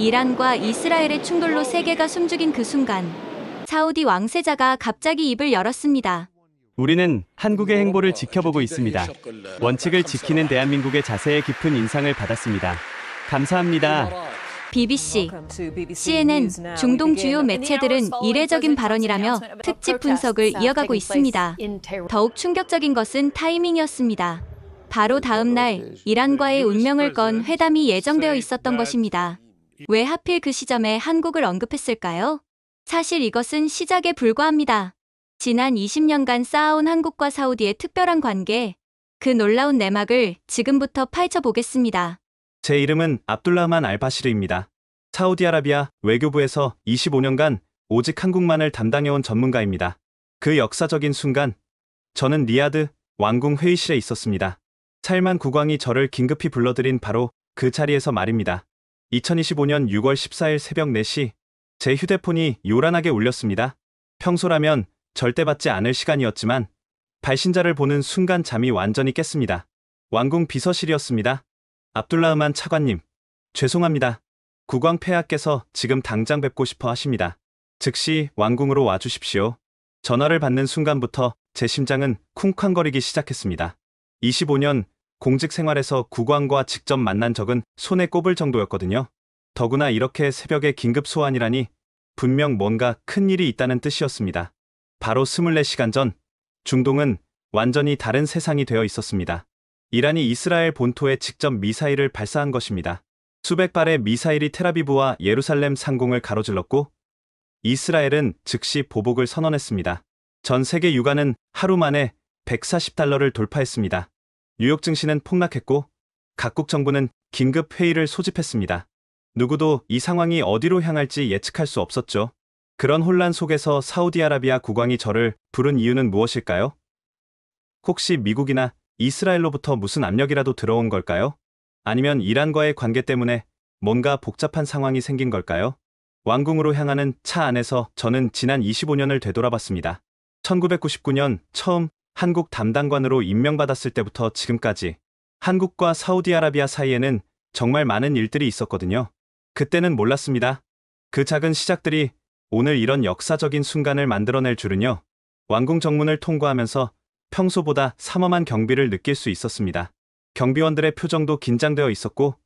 이란과 이스라엘의 충돌로 세계가 숨죽인 그 순간, 사우디 왕세자가 갑자기 입을 열었습니다. 우리는 한국의 행보를 지켜보고 있습니다. 원칙을 지키는 대한민국의 자세에 깊은 인상을 받았습니다. 감사합니다. BBC, CNN, 중동 주요 매체들은 이례적인 발언이라며 특집 분석을 이어가고 있습니다. 더욱 충격적인 것은 타이밍이었습니다. 바로 다음 날 이란과의 운명을 건 회담이 예정되어 있었던 것입니다. 왜 하필 그 시점에 한국을 언급했을까요? 사실 이것은 시작에 불과합니다. 지난 20년간 쌓아온 한국과 사우디의 특별한 관계, 그 놀라운 내막을 지금부터 파헤쳐 보겠습니다. 제 이름은 압둘라흐만 알바시르입니다. 사우디아라비아 외교부에서 25년간 오직 한국만을 담당해온 전문가입니다. 그 역사적인 순간, 저는 리야드 왕궁 회의실에 있었습니다. 살만 국왕이 저를 긴급히 불러들인 바로 그 자리에서 말입니다. 2025년 6월 14일 새벽 4시, 제 휴대폰이 요란하게 울렸습니다. 평소라면 절대 받지 않을 시간이었지만 발신자를 보는 순간 잠이 완전히 깼습니다. 왕궁 비서실이었습니다. 압둘라흐만 차관님, 죄송합니다. 국왕 폐하께서 지금 당장 뵙고 싶어 하십니다. 즉시 왕궁으로 와주십시오. 전화를 받는 순간부터 제 심장은 쿵쾅거리기 시작했습니다. 25년 공직 생활에서 국왕과 직접 만난 적은 손에 꼽을 정도였거든요. 더구나 이렇게 새벽에 긴급 소환이라니 분명 뭔가 큰 일이 있다는 뜻이었습니다. 바로 24시간 전, 중동은 완전히 다른 세상이 되어 있었습니다. 이란이 이스라엘 본토에 직접 미사일을 발사한 것입니다. 수백 발의 미사일이 텔아비브와 예루살렘 상공을 가로질렀고, 이스라엘은 즉시 보복을 선언했습니다. 전 세계 유가는 하루 만에 $140를 돌파했습니다. 뉴욕 증시는 폭락했고, 각국 정부는 긴급 회의를 소집했습니다. 누구도 이 상황이 어디로 향할지 예측할 수 없었죠. 그런 혼란 속에서 사우디아라비아 국왕이 저를 부른 이유는 무엇일까요? 혹시 미국이나 이스라엘로부터 무슨 압력이라도 들어온 걸까요? 아니면 이란과의 관계 때문에 뭔가 복잡한 상황이 생긴 걸까요? 왕궁으로 향하는 차 안에서 저는 지난 25년을 되돌아봤습니다. 1999년 처음 한국 담당관으로 임명받았을 때부터 지금까지 한국과 사우디아라비아 사이에는 정말 많은 일들이 있었거든요. 그때는 몰랐습니다. 그 작은 시작들이 오늘 이런 역사적인 순간을 만들어낼 줄은요. 왕궁 정문을 통과하면서 평소보다 삼엄한 경비를 느낄 수 있었습니다. 경비원들의 표정도 긴장되어 있었고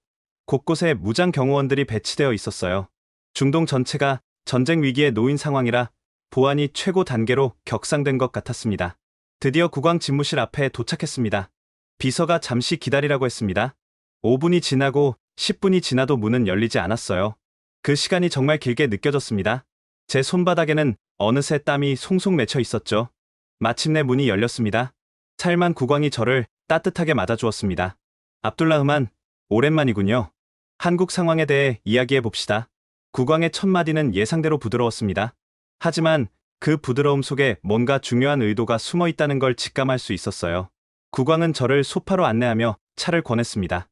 곳곳에 무장 경호원들이 배치되어 있었어요. 중동 전체가 전쟁 위기에 놓인 상황이라 보안이 최고 단계로 격상된 것 같았습니다. 드디어 국왕 집무실 앞에 도착했습니다. 비서가 잠시 기다리라고 했습니다. 5분이 지나고 10분이 지나도 문은 열리지 않았어요. 그 시간이 정말 길게 느껴졌습니다. 제 손바닥에는 어느새 땀이 송송 맺혀 있었죠. 마침내 문이 열렸습니다. 살만 국왕이 저를 따뜻하게 맞아주었습니다. 압둘라흐만, 오랜만이군요. 한국 상황에 대해 이야기해 봅시다. 국왕의 첫 마디는 예상대로 부드러웠습니다. 하지만 그 부드러움 속에 뭔가 중요한 의도가 숨어 있다는 걸 직감할 수 있었어요. 국왕은 저를 소파로 안내하며 차를 권했습니다.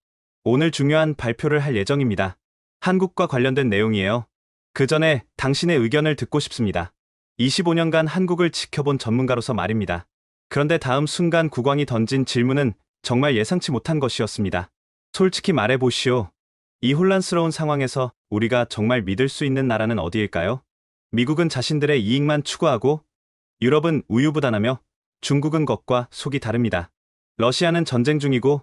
오늘 중요한 발표를 할 예정입니다. 한국과 관련된 내용이에요. 그 전에 당신의 의견을 듣고 싶습니다. 25년간 한국을 지켜본 전문가로서 말입니다. 그런데 다음 순간 국왕이 던진 질문은 정말 예상치 못한 것이었습니다. 솔직히 말해보시오. 이 혼란스러운 상황에서 우리가 정말 믿을 수 있는 나라는 어디일까요? 미국은 자신들의 이익만 추구하고 유럽은 우유부단하며 중국은 겉과 속이 다릅니다. 러시아는 전쟁 중이고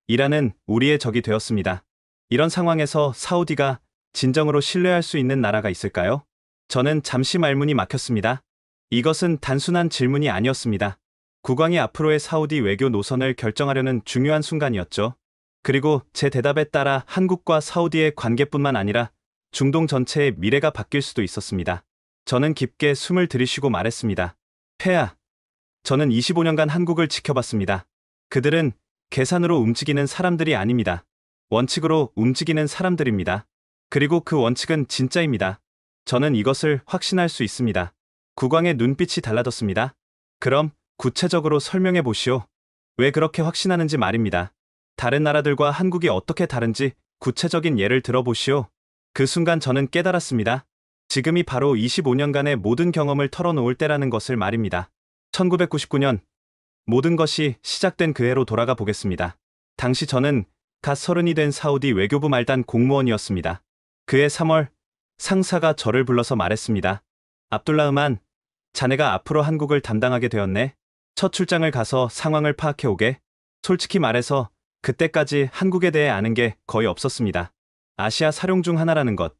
이란은 우리의 적이 되었습니다. 이런 상황에서 사우디가 진정으로 신뢰할 수 있는 나라가 있을까요? 저는 잠시 말문이 막혔습니다. 이것은 단순한 질문이 아니었습니다. 국왕이 앞으로의 사우디 외교 노선을 결정하려는 중요한 순간이었죠. 그리고 제 대답에 따라 한국과 사우디의 관계뿐만 아니라 중동 전체의 미래가 바뀔 수도 있었습니다. 저는 깊게 숨을 들이쉬고 말했습니다. 폐하, 저는 25년간 한국을 지켜봤습니다. 그들은 계산으로 움직이는 사람들이 아닙니다. 원칙으로 움직이는 사람들입니다. 그리고 그 원칙은 진짜입니다. 저는 이것을 확신할 수 있습니다. 국왕의 눈빛이 달라졌습니다. 그럼 구체적으로 설명해 보시오. 왜 그렇게 확신하는지 말입니다. 다른 나라들과 한국이 어떻게 다른지 구체적인 예를 들어보시오. 그 순간 저는 깨달았습니다. 지금이 바로 25년간의 모든 경험을 털어놓을 때라는 것을 말입니다. 1999년 모든 것이 시작된 그 해로 돌아가 보겠습니다. 당시 저는 갓 30이 된 사우디 외교부 말단 공무원이었습니다. 그해 3월 상사가 저를 불러서 말했습니다. 압둘라흐만, 자네가 앞으로 한국을 담당하게 되었네. 첫 출장을 가서 상황을 파악해 오게. 솔직히 말해서 그때까지 한국에 대해 아는 게 거의 없었습니다. 아시아 사룡 중 하나라는 것,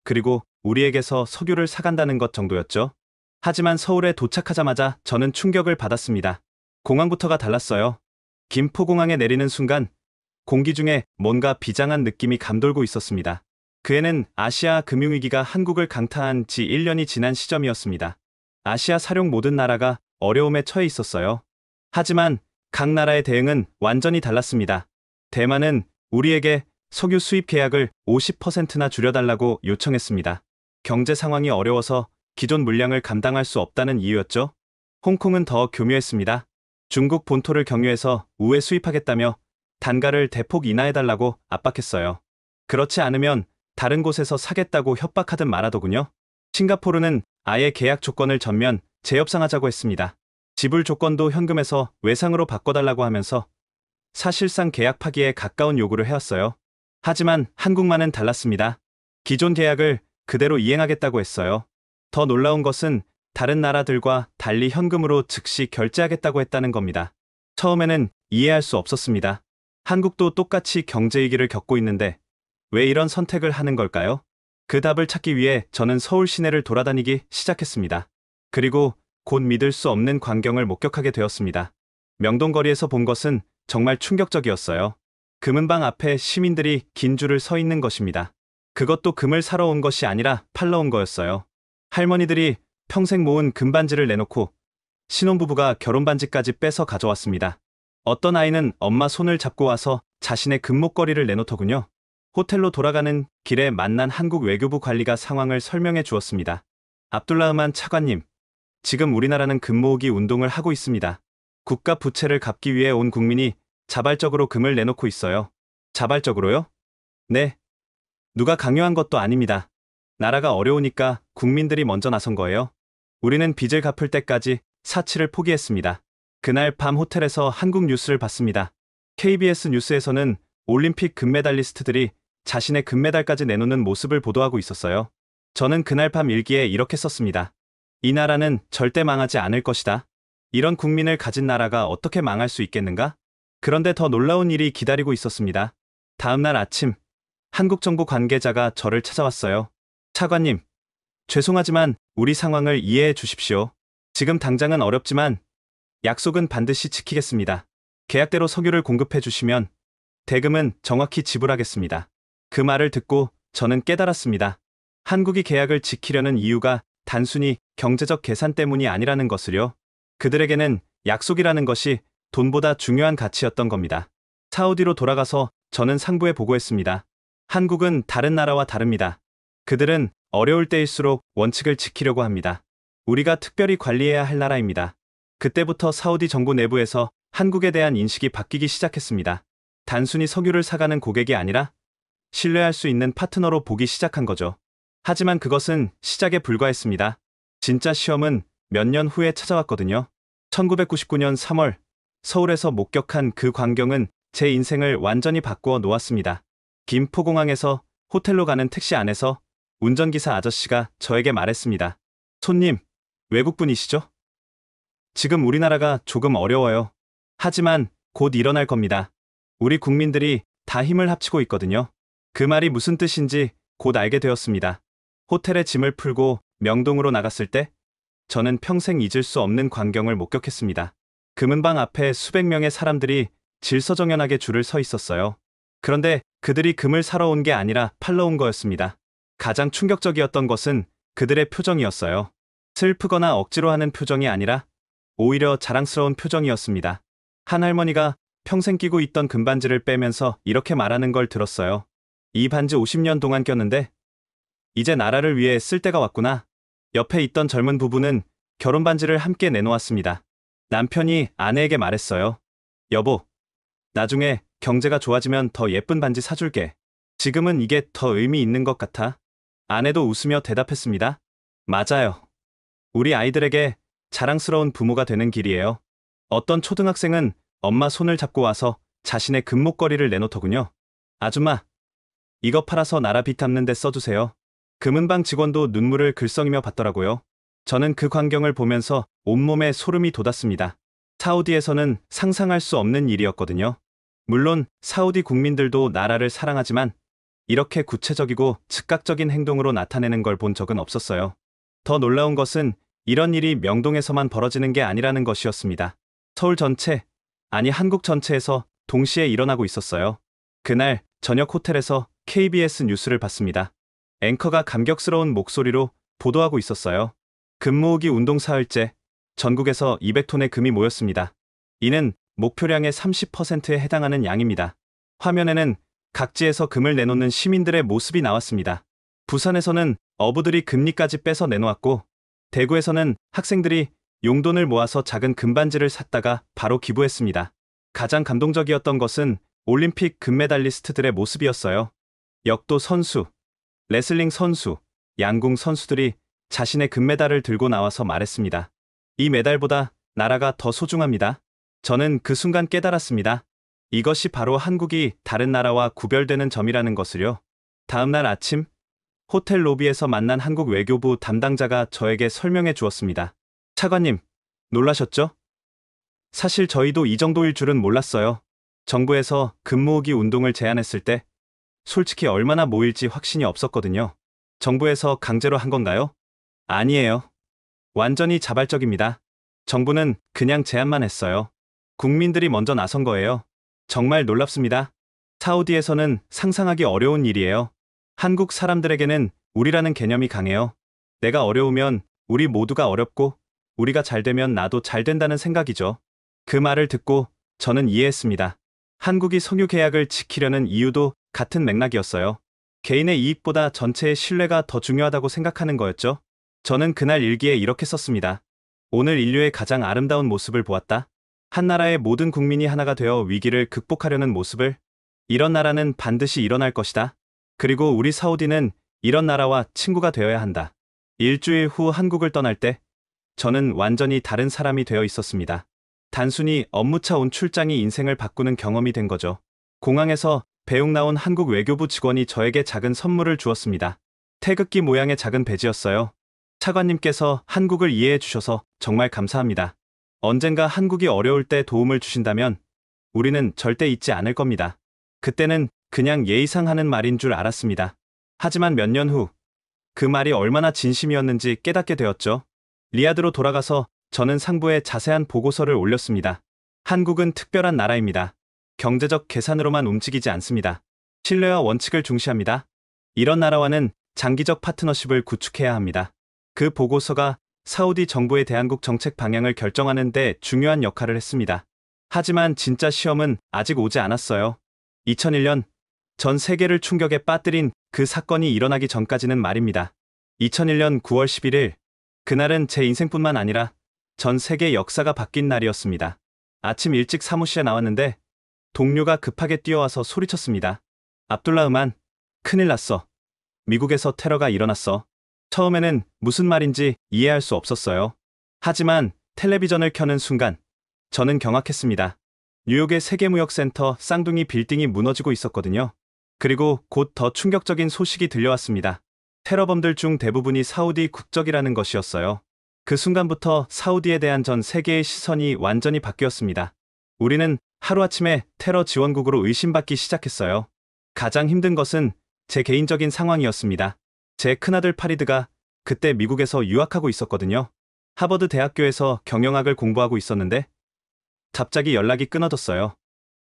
그리고 우리에게서 석유를 사간다는 것 정도였죠. 하지만 서울에 도착하자마자 저는 충격을 받았습니다. 공항부터가 달랐어요. 김포공항에 내리는 순간 공기 중에 뭔가 비장한 느낌이 감돌고 있었습니다. 그 해는 아시아 금융위기가 한국을 강타한 지 1년이 지난 시점이었습니다. 아시아 사룡 모든 나라가 어려움에 처해 있었어요. 하지만 각 나라의 대응은 완전히 달랐습니다. 대만은 우리에게 석유 수입 계약을 50%나 줄여달라고 요청했습니다. 경제 상황이 어려워서 기존 물량을 감당할 수 없다는 이유였죠. 홍콩은 더 교묘했습니다. 중국 본토를 경유해서 우회 수입하겠다며 단가를 대폭 인하해달라고 압박했어요. 그렇지 않으면 다른 곳에서 사겠다고 협박하듯 말하더군요. 싱가포르는 아예 계약 조건을 전면 재협상하자고 했습니다. 지불 조건도 현금에서 외상으로 바꿔달라고 하면서 사실상 계약 파기에 가까운 요구를 해왔어요. 하지만 한국만은 달랐습니다. 기존 계약을 그대로 이행하겠다고 했어요. 더 놀라운 것은 다른 나라들과 달리 현금으로 즉시 결제하겠다고 했다는 겁니다. 처음에는 이해할 수 없었습니다. 한국도 똑같이 경제 위기를 겪고 있는데 왜 이런 선택을 하는 걸까요? 그 답을 찾기 위해 저는 서울 시내를 돌아다니기 시작했습니다. 그리고 곧 믿을 수 없는 광경을 목격하게 되었습니다. 명동거리에서 본 것은 정말 충격적이었어요. 금은방 앞에 시민들이 긴 줄을 서 있는 것입니다. 그것도 금을 사러 온 것이 아니라 팔러 온 거였어요. 할머니들이 평생 모은 금반지를 내놓고 신혼부부가 결혼반지까지 빼서 가져왔습니다. 어떤 아이는 엄마 손을 잡고 와서 자신의 금목걸이를 내놓더군요. 호텔로 돌아가는 길에 만난 한국 외교부 관리가 상황을 설명해 주었습니다. 압둘라흐만 차관님, 지금 우리나라는 금모으기 운동을 하고 있습니다. 국가 부채를 갚기 위해 온 국민이 자발적으로 금을 내놓고 있어요. 자발적으로요? 네. 누가 강요한 것도 아닙니다. 나라가 어려우니까 국민들이 먼저 나선 거예요. 우리는 빚을 갚을 때까지 사치를 포기했습니다. 그날 밤 호텔에서 한국 뉴스를 봤습니다. KBS 뉴스에서는 올림픽 금메달리스트들이 자신의 금메달까지 내놓는 모습을 보도하고 있었어요. 저는 그날 밤 일기에 이렇게 썼습니다. 이 나라는 절대 망하지 않을 것이다. 이런 국민을 가진 나라가 어떻게 망할 수 있겠는가? 그런데 더 놀라운 일이 기다리고 있었습니다. 다음 날 아침, 한국 정부 관계자가 저를 찾아왔어요. 차관님, 죄송하지만 우리 상황을 이해해 주십시오. 지금 당장은 어렵지만 약속은 반드시 지키겠습니다. 계약대로 석유를 공급해 주시면 대금은 정확히 지불하겠습니다. 그 말을 듣고 저는 깨달았습니다. 한국이 계약을 지키려는 이유가 단순히 경제적 계산 때문이 아니라는 것을요. 그들에게는 약속이라는 것이 돈보다 중요한 가치였던 겁니다. 사우디로 돌아가서 저는 상부에 보고했습니다. 한국은 다른 나라와 다릅니다. 그들은 어려울 때일수록 원칙을 지키려고 합니다. 우리가 특별히 관리해야 할 나라입니다. 그때부터 사우디 정부 내부에서 한국에 대한 인식이 바뀌기 시작했습니다. 단순히 석유를 사가는 고객이 아니라 신뢰할 수 있는 파트너로 보기 시작한 거죠. 하지만 그것은 시작에 불과했습니다. 진짜 시험은 몇 년 후에 찾아왔거든요. 1999년 3월 서울에서 목격한 그 광경은 제 인생을 완전히 바꾸어 놓았습니다. 김포공항에서 호텔로 가는 택시 안에서 운전기사 아저씨가 저에게 말했습니다. 손님, 외국분이시죠? 지금 우리나라가 조금 어려워요. 하지만 곧 일어날 겁니다. 우리 국민들이 다 힘을 합치고 있거든요. 그 말이 무슨 뜻인지 곧 알게 되었습니다. 호텔에 짐을 풀고 명동으로 나갔을 때 저는 평생 잊을 수 없는 광경을 목격했습니다. 금은방 앞에 수백 명의 사람들이 질서정연하게 줄을 서 있었어요. 그런데 그들이 금을 사러 온 게 아니라 팔러 온 거였습니다. 가장 충격적이었던 것은 그들의 표정이었어요. 슬프거나 억지로 하는 표정이 아니라 오히려 자랑스러운 표정이었습니다. 한 할머니가 평생 끼고 있던 금반지를 빼면서 이렇게 말하는 걸 들었어요. 이 반지 50년 동안 꼈는데 이제 나라를 위해 쓸 때가 왔구나. 옆에 있던 젊은 부부는 결혼 반지를 함께 내놓았습니다. 남편이 아내에게 말했어요. 여보, 나중에 경제가 좋아지면 더 예쁜 반지 사줄게. 지금은 이게 더 의미 있는 것 같아. 아내도 웃으며 대답했습니다. 맞아요. 우리 아이들에게 자랑스러운 부모가 되는 길이에요. 어떤 초등학생은 엄마 손을 잡고 와서 자신의 금목걸이를 내놓더군요. 아줌마, 이거 팔아서 나라 빚 갚는 데 써주세요. 금은방 직원도 눈물을 글썽이며 받더라고요. 저는 그 광경을 보면서 온몸에 소름이 돋았습니다. 사우디에서는 상상할 수 없는 일이었거든요. 물론 사우디 국민들도 나라를 사랑하지만 이렇게 구체적이고 즉각적인 행동으로 나타내는 걸 본 적은 없었어요. 더 놀라운 것은 이런 일이 명동에서만 벌어지는 게 아니라는 것이었습니다. 서울 전체, 아니 한국 전체에서 동시에 일어나고 있었어요. 그날 저녁 호텔에서 KBS 뉴스를 봤습니다. 앵커가 감격스러운 목소리로 보도하고 있었어요. 금 모으기 운동 사흘째, 전국에서 200톤의 금이 모였습니다. 이는 목표량의 30%에 해당하는 양입니다. 화면에는 각지에서 금을 내놓는 시민들의 모습이 나왔습니다. 부산에서는 어부들이 금리까지 빼서 내놓았고, 대구에서는 학생들이 용돈을 모아서 작은 금반지를 샀다가 바로 기부했습니다. 가장 감동적이었던 것은 올림픽 금메달리스트들의 모습이었어요. 역도 선수, 레슬링 선수, 양궁 선수들이 자신의 금메달을 들고 나와서 말했습니다. 이 메달보다 나라가 더 소중합니다. 저는 그 순간 깨달았습니다. 이것이 바로 한국이 다른 나라와 구별되는 점이라는 것을요. 다음 날 아침, 호텔 로비에서 만난 한국 외교부 담당자가 저에게 설명해 주었습니다. 차관님, 놀라셨죠? 사실 저희도 이 정도일 줄은 몰랐어요. 정부에서 금 모으기 운동을 제안했을 때 솔직히 얼마나 모일지 확신이 없었거든요. 정부에서 강제로 한 건가요? 아니에요. 완전히 자발적입니다. 정부는 그냥 제안만 했어요. 국민들이 먼저 나선 거예요. 정말 놀랍습니다. 사우디에서는 상상하기 어려운 일이에요. 한국 사람들에게는 우리라는 개념이 강해요. 내가 어려우면 우리 모두가 어렵고 우리가 잘 되면 나도 잘 된다는 생각이죠. 그 말을 듣고 저는 이해했습니다. 한국이 석유 계약을 지키려는 이유도 같은 맥락이었어요. 개인의 이익보다 전체의 신뢰가 더 중요하다고 생각하는 거였죠. 저는 그날 일기에 이렇게 썼습니다. 오늘 인류의 가장 아름다운 모습을 보았다. 한 나라의 모든 국민이 하나가 되어 위기를 극복하려는 모습을. 이런 나라는 반드시 일어날 것이다. 그리고 우리 사우디는 이런 나라와 친구가 되어야 한다. 일주일 후 한국을 떠날 때 저는 완전히 다른 사람이 되어 있었습니다. 단순히 업무차 온 출장이 인생을 바꾸는 경험이 된 거죠. 공항에서 배웅 나온 한국 외교부 직원이 저에게 작은 선물을 주었습니다. 태극기 모양의 작은 배지였어요. 차관님께서 한국을 이해해 주셔서 정말 감사합니다. 언젠가 한국이 어려울 때 도움을 주신다면 우리는 절대 잊지 않을 겁니다. 그때는 그냥 예의상 하는 말인 줄 알았습니다. 하지만 몇 년 후 그 말이 얼마나 진심이었는지 깨닫게 되었죠. 리야드로 돌아가서 저는 상부에 자세한 보고서를 올렸습니다. 한국은 특별한 나라입니다. 경제적 계산으로만 움직이지 않습니다. 신뢰와 원칙을 중시합니다. 이런 나라와는 장기적 파트너십을 구축해야 합니다. 그 보고서가 사우디 정부의 대한국 정책 방향을 결정하는 데 중요한 역할을 했습니다. 하지만 진짜 시험은 아직 오지 않았어요. 2001년 전 세계를 충격에 빠뜨린 그 사건이 일어나기 전까지는 말입니다. 2001년 9월 11일, 그날은 제 인생뿐만 아니라 전 세계 역사가 바뀐 날이었습니다. 아침 일찍 사무실에 나왔는데 동료가 급하게 뛰어와서 소리쳤습니다. 압둘라 의만, 큰일 났어. 미국에서 테러가 일어났어. 처음에는 무슨 말인지 이해할 수 없었어요. 하지만 텔레비전을 켜는 순간 저는 경악했습니다. 뉴욕의 세계무역센터 쌍둥이 빌딩이 무너지고 있었거든요. 그리고 곧 더 충격적인 소식이 들려왔습니다. 테러범들 중 대부분이 사우디 국적이라는 것이었어요. 그 순간부터 사우디에 대한 전 세계의 시선이 완전히 바뀌었습니다. 우리는 하루아침에 테러 지원국으로 의심받기 시작했어요. 가장 힘든 것은 제 개인적인 상황이었습니다. 제 큰아들 파리드가 그때 미국에서 유학하고 있었거든요. 하버드 대학교에서 경영학을 공부하고 있었는데 갑자기 연락이 끊어졌어요.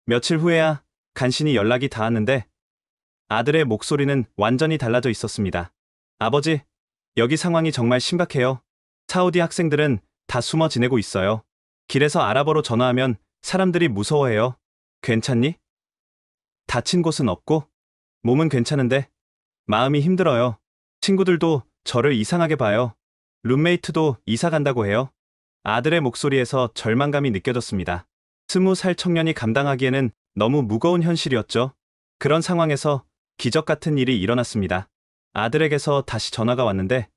며칠 후에야 간신히 연락이 닿았는데 아들의 목소리는 완전히 달라져 있었습니다. 아버지, 여기 상황이 정말 심각해요. 사우디 학생들은 다 숨어 지내고 있어요. 길에서 아랍어로 전화하면 사람들이 무서워해요. 괜찮니? 다친 곳은 없고 몸은 괜찮은데 마음이 힘들어요. 친구들도 저를 이상하게 봐요. 룸메이트도 이사 간다고 해요. 아들의 목소리에서 절망감이 느껴졌습니다. 20살 청년이 감당하기에는 너무 무거운 현실이었죠. 그런 상황에서 기적 같은 일이 일어났습니다. 아들에게서 다시 전화가 왔는데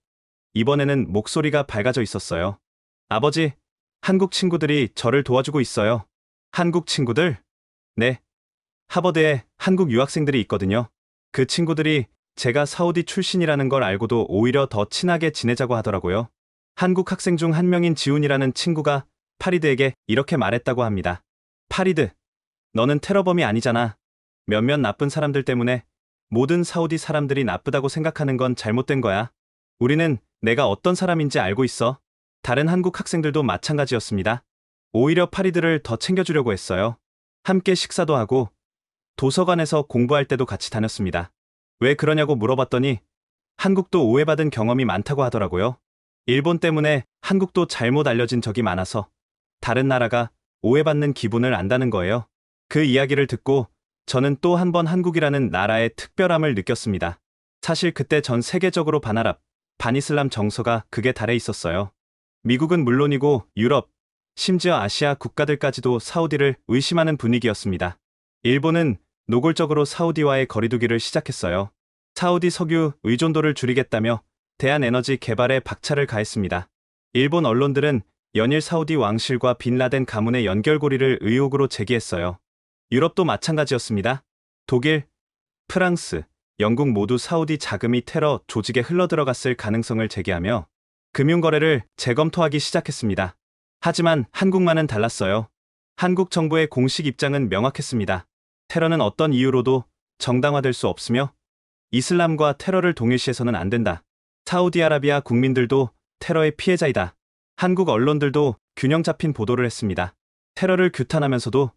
이번에는 목소리가 밝아져 있었어요. 아버지, 한국 친구들이 저를 도와주고 있어요. 한국 친구들? 네. 하버드에 한국 유학생들이 있거든요. 그 친구들이 제가 사우디 출신이라는 걸 알고도 오히려 더 친하게 지내자고 하더라고요. 한국 학생 중 한 명인 지훈이라는 친구가 파리드에게 이렇게 말했다고 합니다. 파리드, 너는 테러범이 아니잖아. 몇몇 나쁜 사람들 때문에 모든 사우디 사람들이 나쁘다고 생각하는 건 잘못된 거야. 우리는 내가 어떤 사람인지 알고 있어. 다른 한국 학생들도 마찬가지였습니다. 오히려 파리드를 더 챙겨주려고 했어요. 함께 식사도 하고 도서관에서 공부할 때도 같이 다녔습니다. 왜 그러냐고 물어봤더니 한국도 오해받은 경험이 많다고 하더라고요. 일본 때문에 한국도 잘못 알려진 적이 많아서 다른 나라가 오해받는 기분을 안다는 거예요. 그 이야기를 듣고 저는 또 한 번 한국이라는 나라의 특별함을 느꼈습니다. 사실 그때 전 세계적으로 반아랍, 반이슬람 정서가 극에 달해 있었어요. 미국은 물론이고 유럽, 심지어 아시아 국가들까지도 사우디를 의심하는 분위기였습니다. 일본은 노골적으로 사우디와의 거리두기를 시작했어요. 사우디 석유 의존도를 줄이겠다며 대한에너지 개발에 박차를 가했습니다. 일본 언론들은 연일 사우디 왕실과 빈라덴 가문의 연결고리를 의혹으로 제기했어요. 유럽도 마찬가지였습니다. 독일, 프랑스, 영국 모두 사우디 자금이 테러 조직에 흘러들어갔을 가능성을 제기하며 금융거래를 재검토하기 시작했습니다. 하지만 한국만은 달랐어요. 한국 정부의 공식 입장은 명확했습니다. 테러는 어떤 이유로도 정당화될 수 없으며 이슬람과 테러를 동일시해서는 안 된다. 사우디아라비아 국민들도 테러의 피해자이다. 한국 언론들도 균형 잡힌 보도를 했습니다. 테러를 규탄하면서도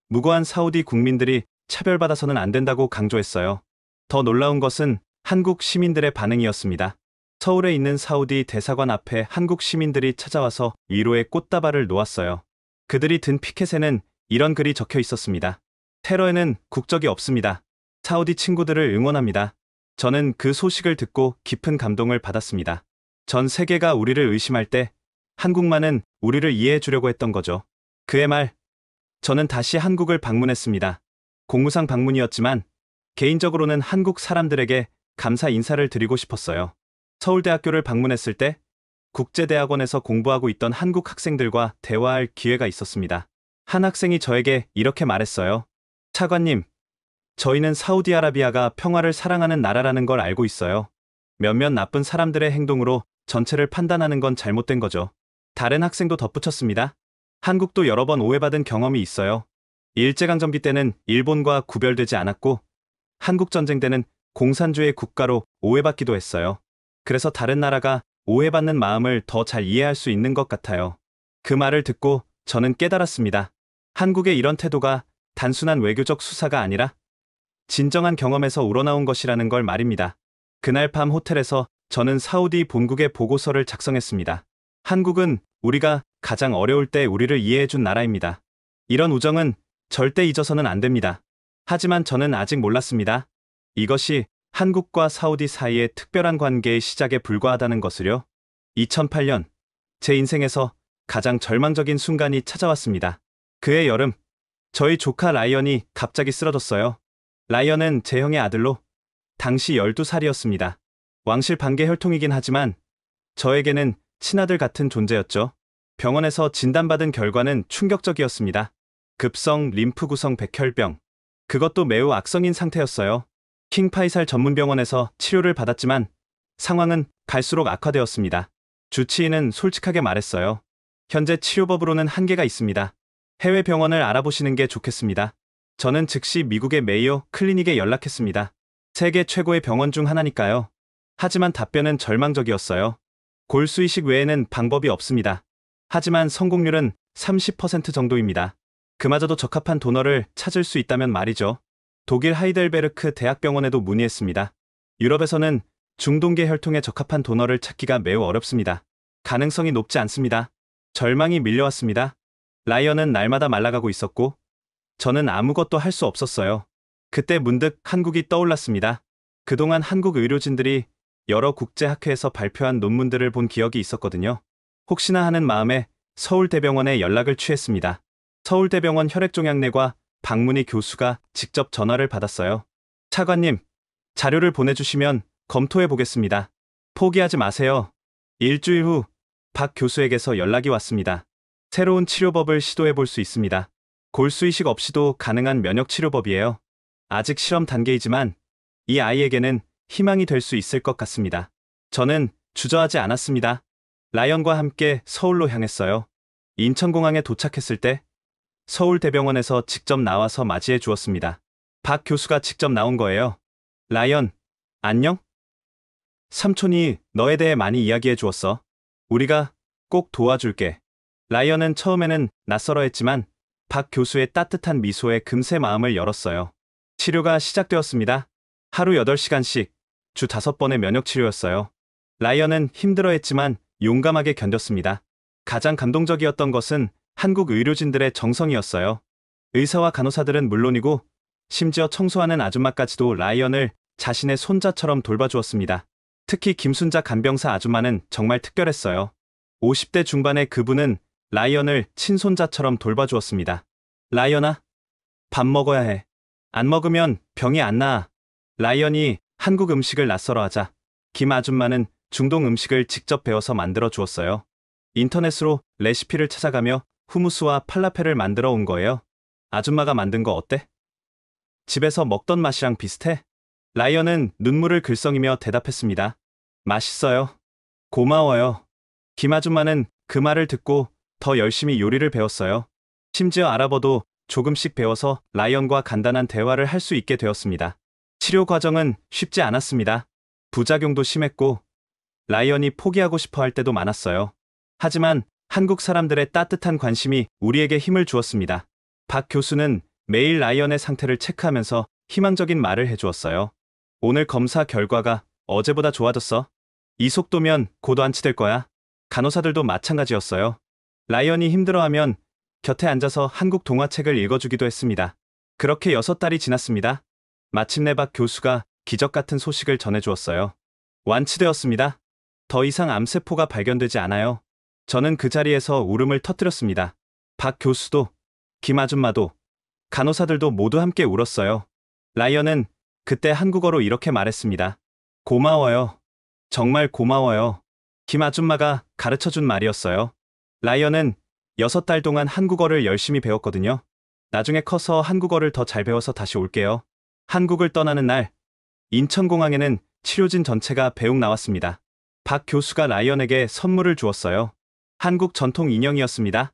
무고한 사우디 국민들이 차별받아서는 안 된다고 강조했어요. 더 놀라운 것은 한국 시민들의 반응이었습니다. 서울에 있는 사우디 대사관 앞에 한국 시민들이 찾아와서 위로의 꽃다발을 놓았어요. 그들이 든 피켓에는 이런 글이 적혀 있었습니다. 테러에는 국적이 없습니다. 사우디 친구들을 응원합니다. 저는 그 소식을 듣고 깊은 감동을 받았습니다. 전 세계가 우리를 의심할 때 한국만은 우리를 이해해 주려고 했던 거죠. 그의 말, 저는 다시 한국을 방문했습니다. 공무상 방문이었지만 개인적으로는 한국 사람들에게 감사 인사를 드리고 싶었어요. 서울대학교를 방문했을 때 국제대학원에서 공부하고 있던 한국 학생들과 대화할 기회가 있었습니다. 한 학생이 저에게 이렇게 말했어요. 차관님, 저희는 사우디아라비아가 평화를 사랑하는 나라라는 걸 알고 있어요. 몇몇 나쁜 사람들의 행동으로 전체를 판단하는 건 잘못된 거죠. 다른 학생도 덧붙였습니다. 한국도 여러 번 오해받은 경험이 있어요. 일제강점기 때는 일본과 구별되지 않았고 한국전쟁 때는 공산주의 국가로 오해받기도 했어요. 그래서 다른 나라가 오해받는 마음을 더 잘 이해할 수 있는 것 같아요. 그 말을 듣고 저는 깨달았습니다. 한국의 이런 태도가 단순한 외교적 수사가 아니라 진정한 경험에서 우러나온 것이라는 걸 말입니다. 그날 밤 호텔에서 저는 사우디 본국에 보고서를 작성했습니다. 한국은 우리가 가장 어려울 때 우리를 이해해준 나라입니다. 이런 우정은 절대 잊어서는 안 됩니다. 하지만 저는 아직 몰랐습니다. 이것이 한국과 사우디 사이의 특별한 관계의 시작에 불과하다는 것을요. 2008년, 제 인생에서 가장 절망적인 순간이 찾아왔습니다. 그해 여름, 저희 조카 라이언이 갑자기 쓰러졌어요. 라이언은 제 형의 아들로 당시 12살이었습니다. 왕실 반계 혈통이긴 하지만 저에게는 친아들 같은 존재였죠. 병원에서 진단받은 결과는 충격적이었습니다. 급성 림프 구성 백혈병. 그것도 매우 악성인 상태였어요. 킹파이살 전문병원에서 치료를 받았지만 상황은 갈수록 악화되었습니다. 주치의는 솔직하게 말했어요. 현재 치료법으로는 한계가 있습니다. 해외 병원을 알아보시는 게 좋겠습니다. 저는 즉시 미국의 메이오 클리닉에 연락했습니다. 세계 최고의 병원 중 하나니까요. 하지만 답변은 절망적이었어요. 골수 이식 외에는 방법이 없습니다. 하지만 성공률은 30% 정도입니다. 그마저도 적합한 도너를 찾을 수 있다면 말이죠. 독일 하이델베르크 대학병원에도 문의했습니다. 유럽에서는 중동계 혈통에 적합한 도너를 찾기가 매우 어렵습니다. 가능성이 높지 않습니다. 절망이 밀려왔습니다. 라이언은 날마다 말라가고 있었고 저는 아무것도 할 수 없었어요. 그때 문득 한국이 떠올랐습니다. 그동안 한국 의료진들이 여러 국제학회에서 발표한 논문들을 본 기억이 있었거든요. 혹시나 하는 마음에 서울대병원에 연락을 취했습니다. 서울대병원 혈액종양내과 박문희 교수가 직접 전화를 받았어요. 차관님, 자료를 보내주시면 검토해 보겠습니다. 포기하지 마세요. 일주일 후 박 교수에게서 연락이 왔습니다. 새로운 치료법을 시도해 볼 수 있습니다. 골수 이식 없이도 가능한 면역 치료법이에요. 아직 실험 단계이지만 이 아이에게는 희망이 될 수 있을 것 같습니다. 저는 주저하지 않았습니다. 라이언과 함께 서울로 향했어요. 인천공항에 도착했을 때 서울대병원에서 직접 나와서 맞이해 주었습니다. 박 교수가 직접 나온 거예요. 라이언, 안녕? 삼촌이 너에 대해 많이 이야기해 주었어. 우리가 꼭 도와줄게. 라이언은 처음에는 낯설어했지만 박 교수의 따뜻한 미소에 금세 마음을 열었어요. 치료가 시작되었습니다. 하루 8시간씩 주 5번의 면역치료였어요. 라이언은 힘들어했지만 용감하게 견뎠습니다. 가장 감동적이었던 것은 한국 의료진들의 정성이었어요. 의사와 간호사들은 물론이고 심지어 청소하는 아줌마까지도 라이언을 자신의 손자처럼 돌봐주었습니다. 특히 김순자 간병사 아줌마는 정말 특별했어요. 50대 중반의 그분은 라이언을 친손자처럼 돌봐주었습니다. 라이언아, 밥 먹어야 해. 안 먹으면 병이 안 나아. 라이언이 한국 음식을 낯설어하자 김 아줌마는 중동 음식을 직접 배워서 만들어 주었어요. 인터넷으로 레시피를 찾아가며 후무스와 팔라펠을 만들어 온 거예요. 아줌마가 만든 거 어때? 집에서 먹던 맛이랑 비슷해? 라이언은 눈물을 글썽이며 대답했습니다. 맛있어요. 고마워요. 김 아줌마는 그 말을 듣고 더 열심히 요리를 배웠어요. 심지어 아랍어도 조금씩 배워서 라이언과 간단한 대화를 할 수 있게 되었습니다. 치료 과정은 쉽지 않았습니다. 부작용도 심했고 라이언이 포기하고 싶어 할 때도 많았어요. 하지만 한국 사람들의 따뜻한 관심이 우리에게 힘을 주었습니다. 박 교수는 매일 라이언의 상태를 체크하면서 희망적인 말을 해주었어요. 오늘 검사 결과가 어제보다 좋아졌어. 이 속도면 곧 완치될 거야. 간호사들도 마찬가지였어요. 라이언이 힘들어하면 곁에 앉아서 한국 동화책을 읽어주기도 했습니다. 그렇게 6달이 지났습니다. 마침내 박 교수가 기적 같은 소식을 전해주었어요. 완치되었습니다. 더 이상 암세포가 발견되지 않아요. 저는 그 자리에서 울음을 터뜨렸습니다. 박 교수도, 김 아줌마도, 간호사들도 모두 함께 울었어요. 라이언은 그때 한국어로 이렇게 말했습니다. 고마워요. 정말 고마워요. 김 아줌마가 가르쳐준 말이었어요. 라이언은 6달 동안 한국어를 열심히 배웠거든요. 나중에 커서 한국어를 더 잘 배워서 다시 올게요. 한국을 떠나는 날, 인천공항에는 치료진 전체가 배웅 나왔습니다. 박 교수가 라이언에게 선물을 주었어요. 한국 전통 인형이었습니다.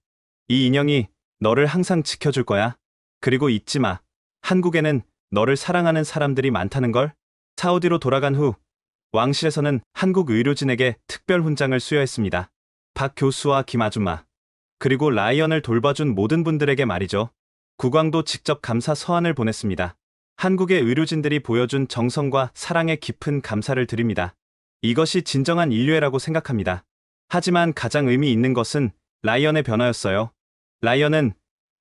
이 인형이 너를 항상 지켜줄 거야. 그리고 잊지 마. 한국에는 너를 사랑하는 사람들이 많다는 걸. 사우디로 돌아간 후 왕실에서는 한국 의료진에게 특별 훈장을 수여했습니다. 박 교수와 김 아줌마, 그리고 라이언을 돌봐준 모든 분들에게 말이죠. 국왕도 직접 감사 서한을 보냈습니다. 한국의 의료진들이 보여준 정성과 사랑에 깊은 감사를 드립니다. 이것이 진정한 인류애라고 생각합니다. 하지만 가장 의미 있는 것은 라이언의 변화였어요. 라이언은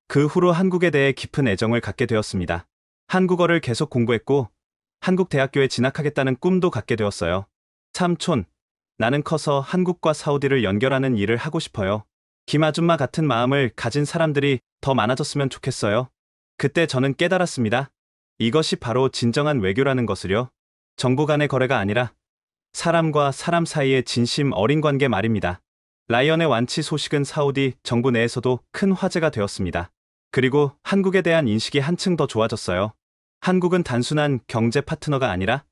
그 후로 한국에 대해 깊은 애정을 갖게 되었습니다. 한국어를 계속 공부했고 한국 대학교에 진학하겠다는 꿈도 갖게 되었어요. 삼촌, 나는 커서 한국과 사우디를 연결하는 일을 하고 싶어요. 김 아줌마 같은 마음을 가진 사람들이 더 많아졌으면 좋겠어요. 그때 저는 깨달았습니다. 이것이 바로 진정한 외교라는 것을요. 정부 간의 거래가 아니라 사람과 사람 사이의 진심 어린 관계 말입니다. 라이언의 완치 소식은 사우디 정부 내에서도 큰 화제가 되었습니다. 그리고 한국에 대한 인식이 한층 더 좋아졌어요. 한국은 단순한 경제 파트너가 아니라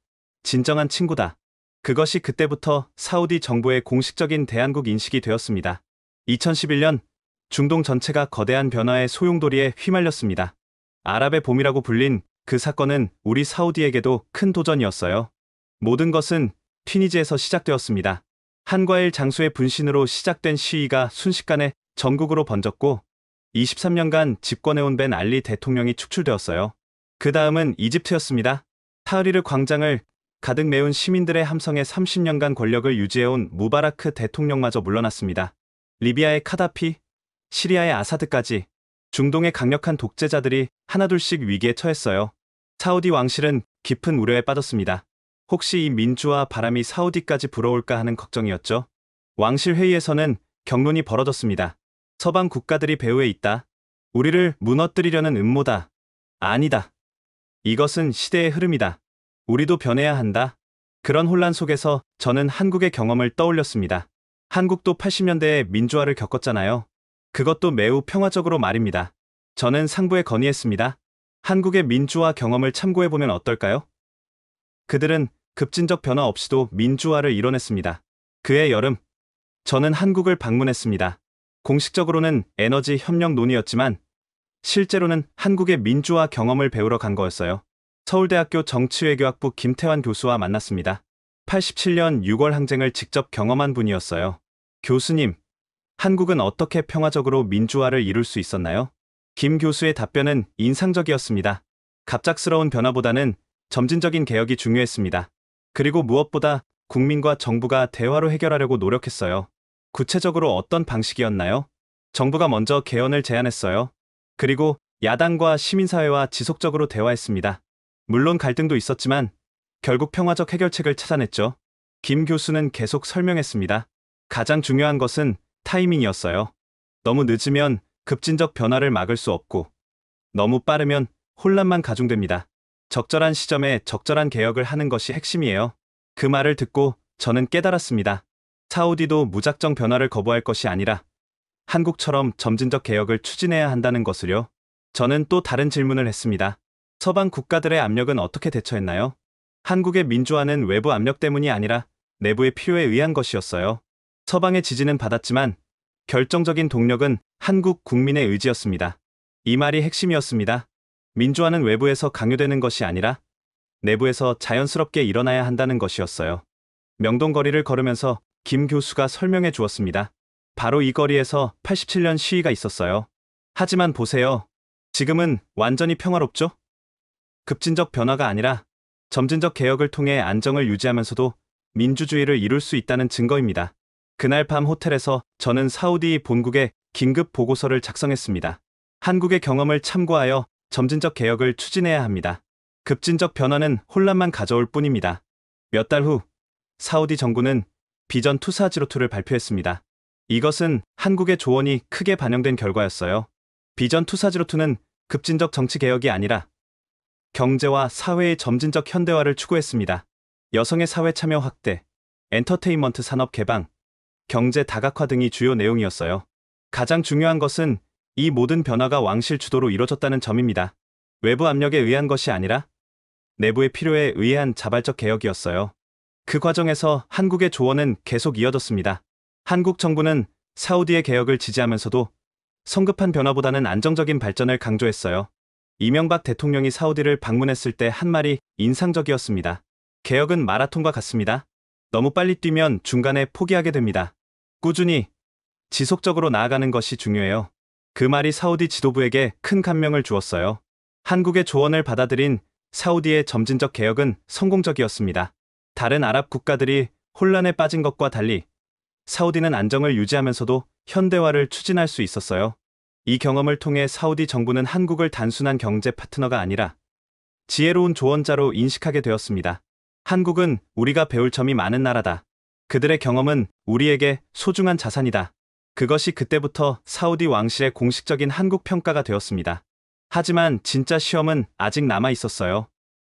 진정한 친구다. 그것이 그때부터 사우디 정부의 공식적인 대한국 인식이 되었습니다. 2011년 중동 전체가 거대한 변화의 소용돌이에 휘말렸습니다. 아랍의 봄이라고 불린 그 사건은 우리 사우디에게도 큰 도전이었어요. 모든 것은 튀니지에서 시작되었습니다. 한과일 장수의 분신으로 시작된 시위가 순식간에 전국으로 번졌고 23년간 집권해온 벤 알리 대통령이 축출되었어요. 그 다음은 이집트였습니다. 타흐리르 광장을 가득 메운 시민들의 함성에 30년간 권력을 유지해온 무바라크 대통령마저 물러났습니다. 리비아의 카다피, 시리아의 아사드까지 중동의 강력한 독재자들이 하나둘씩 위기에 처했어요. 사우디 왕실은 깊은 우려에 빠졌습니다. 혹시 이 민주화 바람이 사우디까지 불어올까 하는 걱정이었죠. 왕실 회의에서는 격론이 벌어졌습니다. 서방 국가들이 배후에 있다. 우리를 무너뜨리려는 음모다. 아니다. 이것은 시대의 흐름이다. 우리도 변해야 한다. 그런 혼란 속에서 저는 한국의 경험을 떠올렸습니다. 한국도 80년대에 민주화를 겪었잖아요. 그것도 매우 평화적으로 말입니다. 저는 상부에 건의했습니다. 한국의 민주화 경험을 참고해보면 어떨까요? 그들은 급진적 변화 없이도 민주화를 이뤄냈습니다. 그해 여름, 저는 한국을 방문했습니다. 공식적으로는 에너지 협력 논의였지만 실제로는 한국의 민주화 경험을 배우러 간 거였어요. 서울대학교 정치외교학부 김태환 교수와 만났습니다. 87년 6월 항쟁을 직접 경험한 분이었어요. 교수님, 한국은 어떻게 평화적으로 민주화를 이룰 수 있었나요? 김 교수의 답변은 인상적이었습니다. 갑작스러운 변화보다는 점진적인 개혁이 중요했습니다. 그리고 무엇보다 국민과 정부가 대화로 해결하려고 노력했어요. 구체적으로 어떤 방식이었나요? 정부가 먼저 개헌을 제안했어요. 그리고 야당과 시민사회와 지속적으로 대화했습니다. 물론 갈등도 있었지만 결국 평화적 해결책을 찾아냈죠. 김 교수는 계속 설명했습니다. 가장 중요한 것은 타이밍이었어요. 너무 늦으면 급진적 변화를 막을 수 없고 너무 빠르면 혼란만 가중됩니다. 적절한 시점에 적절한 개혁을 하는 것이 핵심이에요. 그 말을 듣고 저는 깨달았습니다. 사우디도 무작정 변화를 거부할 것이 아니라 한국처럼 점진적 개혁을 추진해야 한다는 것을요. 저는 또 다른 질문을 했습니다. 서방 국가들의 압력은 어떻게 대처했나요? 한국의 민주화는 외부 압력 때문이 아니라 내부의 필요에 의한 것이었어요. 서방의 지지는 받았지만 결정적인 동력은 한국 국민의 의지였습니다. 이 말이 핵심이었습니다. 민주화는 외부에서 강요되는 것이 아니라 내부에서 자연스럽게 일어나야 한다는 것이었어요. 명동거리를 걸으면서 김 교수가 설명해 주었습니다. 바로 이 거리에서 87년 시위가 있었어요. 하지만 보세요. 지금은 완전히 평화롭죠? 급진적 변화가 아니라 점진적 개혁을 통해 안정을 유지하면서도 민주주의를 이룰 수 있다는 증거입니다. 그날 밤 호텔에서 저는 사우디 본국에 긴급 보고서를 작성했습니다. 한국의 경험을 참고하여 점진적 개혁을 추진해야 합니다. 급진적 변화는 혼란만 가져올 뿐입니다. 몇 달 후, 사우디 정부는 비전 2402를 발표했습니다. 이것은 한국의 조언이 크게 반영된 결과였어요. 비전 2402는 급진적 정치 개혁이 아니라 경제와 사회의 점진적 현대화를 추구했습니다. 여성의 사회 참여 확대, 엔터테인먼트 산업 개방, 경제 다각화 등이 주요 내용이었어요. 가장 중요한 것은 이 모든 변화가 왕실 주도로 이뤄졌다는 점입니다. 외부 압력에 의한 것이 아니라 내부의 필요에 의한 자발적 개혁이었어요. 그 과정에서 한국의 조언은 계속 이어졌습니다. 한국 정부는 사우디의 개혁을 지지하면서도 성급한 변화보다는 안정적인 발전을 강조했어요. 이명박 대통령이 사우디를 방문했을 때 한 말이 인상적이었습니다. 개혁은 마라톤과 같습니다. 너무 빨리 뛰면 중간에 포기하게 됩니다. 꾸준히, 지속적으로 나아가는 것이 중요해요. 그 말이 사우디 지도부에게 큰 감명을 주었어요. 한국의 조언을 받아들인 사우디의 점진적 개혁은 성공적이었습니다. 다른 아랍 국가들이 혼란에 빠진 것과 달리 사우디는 안정을 유지하면서도 현대화를 추진할 수 있었어요. 이 경험을 통해 사우디 정부는 한국을 단순한 경제 파트너가 아니라 지혜로운 조언자로 인식하게 되었습니다. 한국은 우리가 배울 점이 많은 나라다. 그들의 경험은 우리에게 소중한 자산이다. 그것이 그때부터 사우디 왕실의 공식적인 한국 평가가 되었습니다. 하지만 진짜 시험은 아직 남아 있었어요.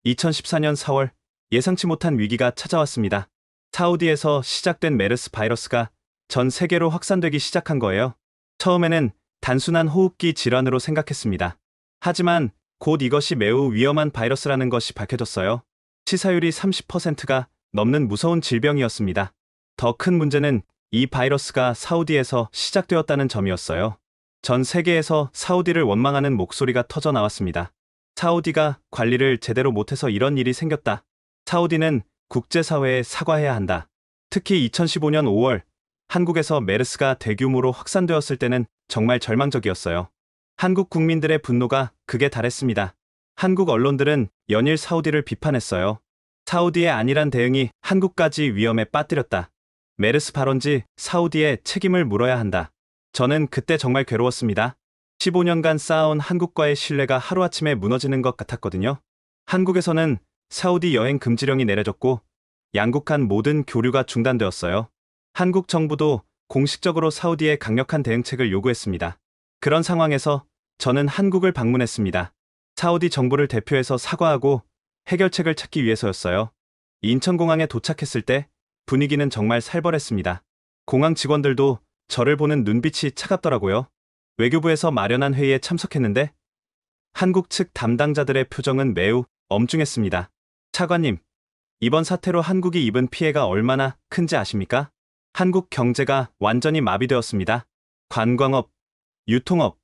2014년 4월 예상치 못한 위기가 찾아왔습니다. 사우디에서 시작된 메르스 바이러스가 전 세계로 확산되기 시작한 거예요. 처음에는 단순한 호흡기 질환으로 생각했습니다. 하지만 곧 이것이 매우 위험한 바이러스라는 것이 밝혀졌어요. 치사율이 30%가 넘는 무서운 질병이었습니다. 더 큰 문제는 이 바이러스가 사우디에서 시작되었다는 점이었어요. 전 세계에서 사우디를 원망하는 목소리가 터져 나왔습니다. 사우디가 관리를 제대로 못해서 이런 일이 생겼다. 사우디는 국제사회에 사과해야 한다. 특히 2015년 5월 한국에서 메르스가 대규모로 확산되었을 때는 정말 절망적이었어요. 한국 국민들의 분노가 극에 달했습니다. 한국 언론들은 연일 사우디를 비판했어요. 사우디의 안일한 대응이 한국까지 위험에 빠뜨렸다. 메르스 발원지 사우디에 책임을 물어야 한다. 저는 그때 정말 괴로웠습니다. 15년간 쌓아온 한국과의 신뢰가 하루아침에 무너지는 것 같았거든요. 한국에서는 사우디 여행 금지령이 내려졌고 양국 간 모든 교류가 중단되었어요. 한국 정부도 공식적으로 사우디에 강력한 대응책을 요구했습니다. 그런 상황에서 저는 한국을 방문했습니다. 사우디 정부를 대표해서 사과하고 해결책을 찾기 위해서였어요. 인천공항에 도착했을 때 분위기는 정말 살벌했습니다. 공항 직원들도 저를 보는 눈빛이 차갑더라고요. 외교부에서 마련한 회의에 참석했는데 한국 측 담당자들의 표정은 매우 엄중했습니다. 차관님, 이번 사태로 한국이 입은 피해가 얼마나 큰지 아십니까? 한국 경제가 완전히 마비되었습니다. 관광업, 유통업,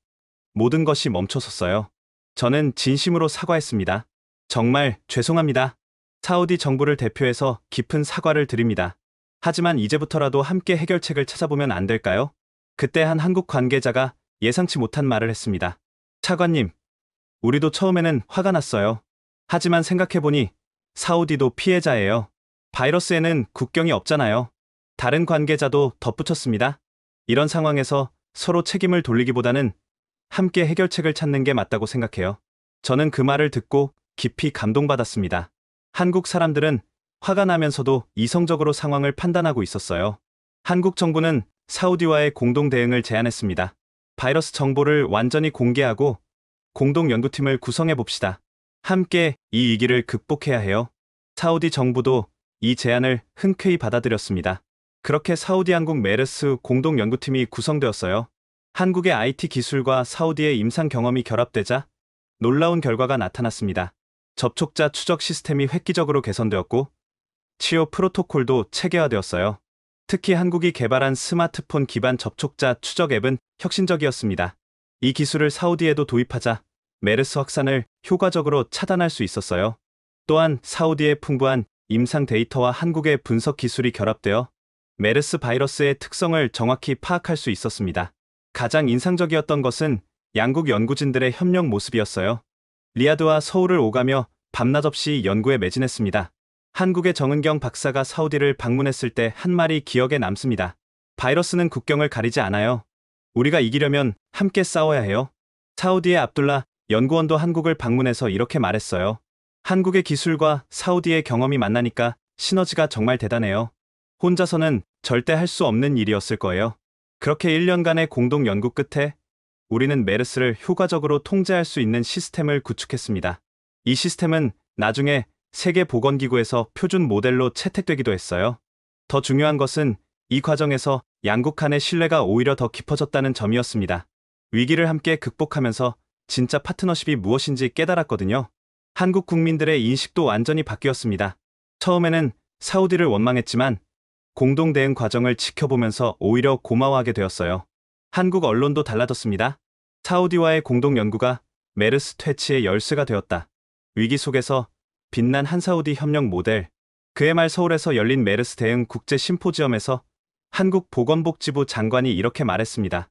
모든 것이 멈춰섰어요. 저는 진심으로 사과했습니다. 정말 죄송합니다. 사우디 정부를 대표해서 깊은 사과를 드립니다. 하지만 이제부터라도 함께 해결책을 찾아보면 안 될까요? 그때 한 한국 관계자가 예상치 못한 말을 했습니다. 차관님, 우리도 처음에는 화가 났어요. 하지만 생각해보니 사우디도 피해자예요. 바이러스에는 국경이 없잖아요. 다른 관계자도 덧붙였습니다. 이런 상황에서 서로 책임을 돌리기보다는 함께 해결책을 찾는 게 맞다고 생각해요. 저는 그 말을 듣고 깊이 감동받았습니다. 한국 사람들은 화가 나면서도 이성적으로 상황을 판단하고 있었어요. 한국 정부는 사우디와의 공동 대응을 제안했습니다. 바이러스 정보를 완전히 공개하고 공동 연구팀을 구성해 봅시다. 함께 이 위기를 극복해야 해요. 사우디 정부도 이 제안을 흔쾌히 받아들였습니다. 그렇게 사우디 한국 메르스 공동 연구팀이 구성되었어요. 한국의 IT 기술과 사우디의 임상 경험이 결합되자 놀라운 결과가 나타났습니다. 접촉자 추적 시스템이 획기적으로 개선되었고 치료 프로토콜도 체계화되었어요. 특히 한국이 개발한 스마트폰 기반 접촉자 추적 앱은 혁신적이었습니다. 이 기술을 사우디에도 도입하자 메르스 확산을 효과적으로 차단할 수 있었어요. 또한 사우디의 풍부한 임상 데이터와 한국의 분석 기술이 결합되어 메르스 바이러스의 특성을 정확히 파악할 수 있었습니다. 가장 인상적이었던 것은 양국 연구진들의 협력 모습이었어요. 리야드와 서울을 오가며 밤낮 없이 연구에 매진했습니다. 한국의 정은경 박사가 사우디를 방문했을 때 한 말이 기억에 남습니다. 바이러스는 국경을 가리지 않아요. 우리가 이기려면 함께 싸워야 해요. 사우디의 압둘라 연구원도 한국을 방문해서 이렇게 말했어요. 한국의 기술과 사우디의 경험이 만나니까 시너지가 정말 대단해요. 혼자서는 절대 할 수 없는 일이었을 거예요. 그렇게 1년간의 공동 연구 끝에 우리는 메르스를 효과적으로 통제할 수 있는 시스템을 구축했습니다. 이 시스템은 나중에 세계보건기구에서 표준 모델로 채택되기도 했어요. 더 중요한 것은 이 과정에서 양국 간의 신뢰가 오히려 더 깊어졌다는 점이었습니다. 위기를 함께 극복하면서 진짜 파트너십이 무엇인지 깨달았거든요. 한국 국민들의 인식도 완전히 바뀌었습니다. 처음에는 사우디를 원망했지만 공동 대응 과정을 지켜보면서 오히려 고마워하게 되었어요. 한국 언론도 달라졌습니다. 사우디와의 공동 연구가 메르스 퇴치의 열쇠가 되었다. 위기 속에서 빛난 한사우디 협력 모델. 그해 말 서울에서 열린 메르스 대응 국제 심포지엄에서 한국 보건복지부 장관이 이렇게 말했습니다.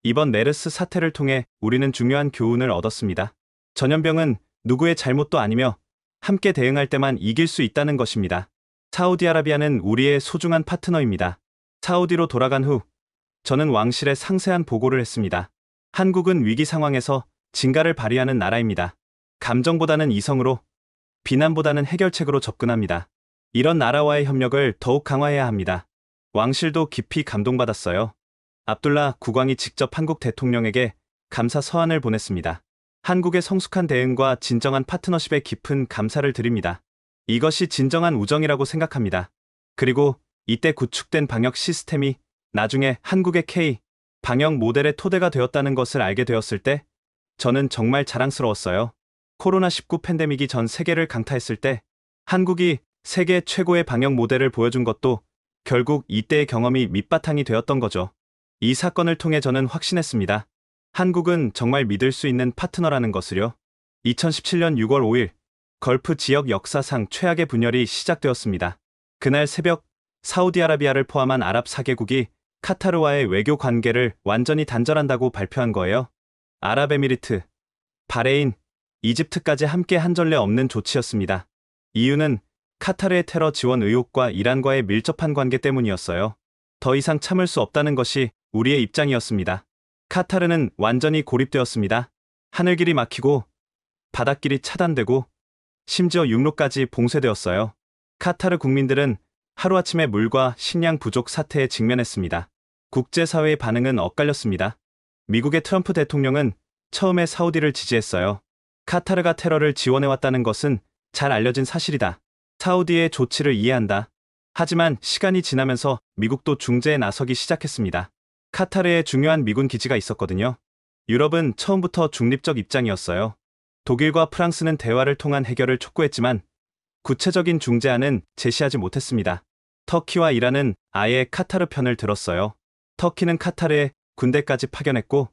이번 메르스 사태를 통해 우리는 중요한 교훈을 얻었습니다. 전염병은 누구의 잘못도 아니며 함께 대응할 때만 이길 수 있다는 것입니다. 사우디아라비아는 우리의 소중한 파트너입니다. 사우디로 돌아간 후 저는 왕실에 상세한 보고를 했습니다. 한국은 위기 상황에서 진가를 발휘하는 나라입니다. 감정보다는 이성으로, 비난보다는 해결책으로 접근합니다. 이런 나라와의 협력을 더욱 강화해야 합니다. 왕실도 깊이 감동받았어요. 압둘라 국왕이 직접 한국 대통령에게 감사 서한을 보냈습니다. 한국의 성숙한 대응과 진정한 파트너십에 깊은 감사를 드립니다. 이것이 진정한 우정이라고 생각합니다. 그리고 이때 구축된 방역 시스템이 나중에 한국의 K 방역 모델의 토대가 되었다는 것을 알게 되었을 때 저는 정말 자랑스러웠어요. 코로나19 팬데믹이 전 세계를 강타했을 때 한국이 세계 최고의 방역 모델을 보여준 것도 결국 이때의 경험이 밑바탕이 되었던 거죠. 이 사건을 통해 저는 확신했습니다. 한국은 정말 믿을 수 있는 파트너라는 것을요. 2017년 6월 5일 걸프 지역 역사상 최악의 분열이 시작되었습니다. 그날 새벽 사우디아라비아를 포함한 아랍 4개국이 카타르와의 외교 관계를 완전히 단절한다고 발표한 거예요. 아랍에미리트, 바레인, 이집트까지 함께 한 전례 없는 조치였습니다. 이유는 카타르의 테러 지원 의혹과 이란과의 밀접한 관계 때문이었어요. 더 이상 참을 수 없다는 것이 우리의 입장이었습니다. 카타르는 완전히 고립되었습니다. 하늘길이 막히고 바닷길이 차단되고 심지어 육로까지 봉쇄되었어요. 카타르 국민들은 하루아침에 물과 식량 부족 사태에 직면했습니다. 국제사회의 반응은 엇갈렸습니다. 미국의 트럼프 대통령은 처음에 사우디를 지지했어요. 카타르가 테러를 지원해왔다는 것은 잘 알려진 사실이다. 사우디의 조치를 이해한다. 하지만 시간이 지나면서 미국도 중재에 나서기 시작했습니다. 카타르에 중요한 미군 기지가 있었거든요. 유럽은 처음부터 중립적 입장이었어요. 독일과 프랑스는 대화를 통한 해결을 촉구했지만 구체적인 중재안은 제시하지 못했습니다. 터키와 이란은 아예 카타르 편을 들었어요. 터키는 카타르에 군대까지 파견했고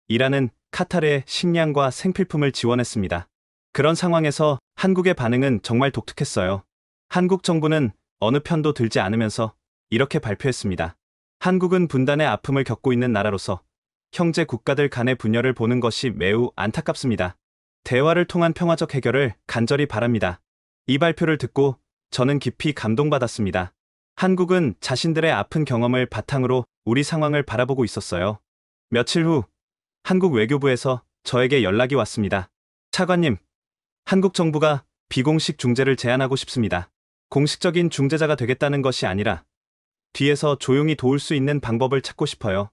이란은 카타르에 식량과 생필품을 지원했습니다. 그런 상황에서 한국의 반응은 정말 독특했어요. 한국 정부는 어느 편도 들지 않으면서 이렇게 발표했습니다. 한국은 분단의 아픔을 겪고 있는 나라로서 형제 국가들 간의 분열을 보는 것이 매우 안타깝습니다. 대화를 통한 평화적 해결을 간절히 바랍니다. 이 발표를 듣고 저는 깊이 감동받았습니다. 한국은 자신들의 아픈 경험을 바탕으로 우리 상황을 바라보고 있었어요. 며칠 후 한국 외교부에서 저에게 연락이 왔습니다. 차관님, 한국 정부가 비공식 중재를 제안하고 싶습니다. 공식적인 중재자가 되겠다는 것이 아니라 뒤에서 조용히 도울 수 있는 방법을 찾고 싶어요.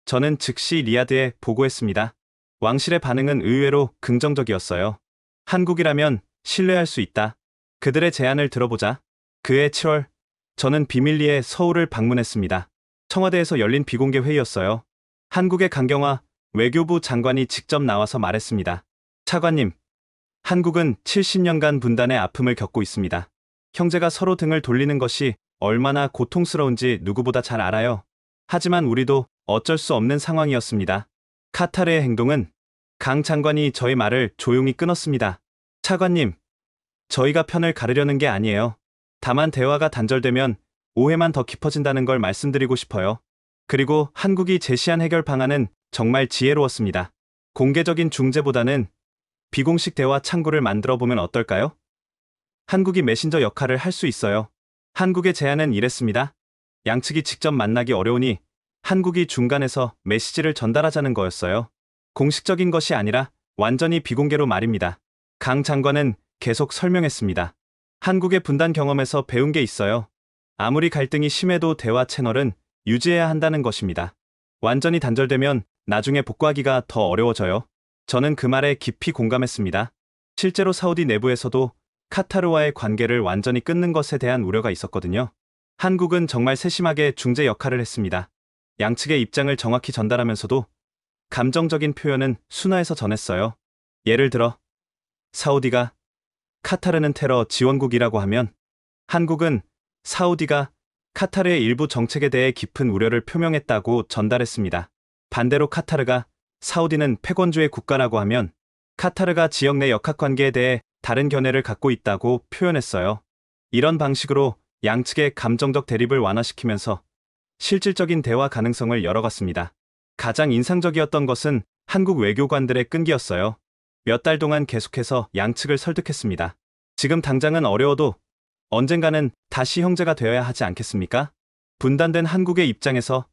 저는 즉시 리야드에 보고했습니다. 왕실의 반응은 의외로 긍정적이었어요. 한국이라면 신뢰할 수 있다. 그들의 제안을 들어보자. 그해 7월, 저는 비밀리에 서울을 방문했습니다. 청와대에서 열린 비공개 회의였어요. 한국의 강경화 외교부 장관이 직접 나와서 말했습니다. 차관님, 한국은 70년간 분단의 아픔을 겪고 있습니다. 형제가 서로 등을 돌리는 것이 얼마나 고통스러운지 누구보다 잘 알아요. 하지만 우리도 어쩔 수 없는 상황이었습니다. 카타르의 행동은 강 장관이 저의 말을 조용히 끊었습니다. 차관님, 저희가 편을 가르려는 게 아니에요. 다만 대화가 단절되면 오해만 더 깊어진다는 걸 말씀드리고 싶어요. 그리고 한국이 제시한 해결 방안은 정말 지혜로웠습니다. 공개적인 중재보다는 비공식 대화 창구를 만들어 보면 어떨까요? 한국이 메신저 역할을 할 수 있어요. 한국의 제안은 이랬습니다. 양측이 직접 만나기 어려우니 한국이 중간에서 메시지를 전달하자는 거였어요. 공식적인 것이 아니라 완전히 비공개로 말입니다. 강 장관은 계속 설명했습니다. 한국의 분단 경험에서 배운 게 있어요. 아무리 갈등이 심해도 대화 채널은 유지해야 한다는 것입니다. 완전히 단절되면 나중에 복구하기가 더 어려워져요. 저는 그 말에 깊이 공감했습니다. 실제로 사우디 내부에서도 카타르와의 관계를 완전히 끊는 것에 대한 우려가 있었거든요. 한국은 정말 세심하게 중재 역할을 했습니다. 양측의 입장을 정확히 전달하면서도 감정적인 표현은 순화해서 전했어요. 예를 들어 사우디가 카타르는 테러 지원국이라고 하면 한국은 사우디가 카타르의 일부 정책에 대해 깊은 우려를 표명했다고 전달했습니다. 반대로 카타르가 사우디는 패권주의 국가라고 하면 카타르가 지역 내 역학관계에 대해 다른 견해를 갖고 있다고 표현했어요. 이런 방식으로 양측의 감정적 대립을 완화시키면서 실질적인 대화 가능성을 열어갔습니다. 가장 인상적이었던 것은 한국 외교관들의 끈기였어요. 몇 달 동안 계속해서 양측을 설득했습니다. 지금 당장은 어려워도 언젠가는 다시 형제가 되어야 하지 않겠습니까? 분단된 한국의 입장에서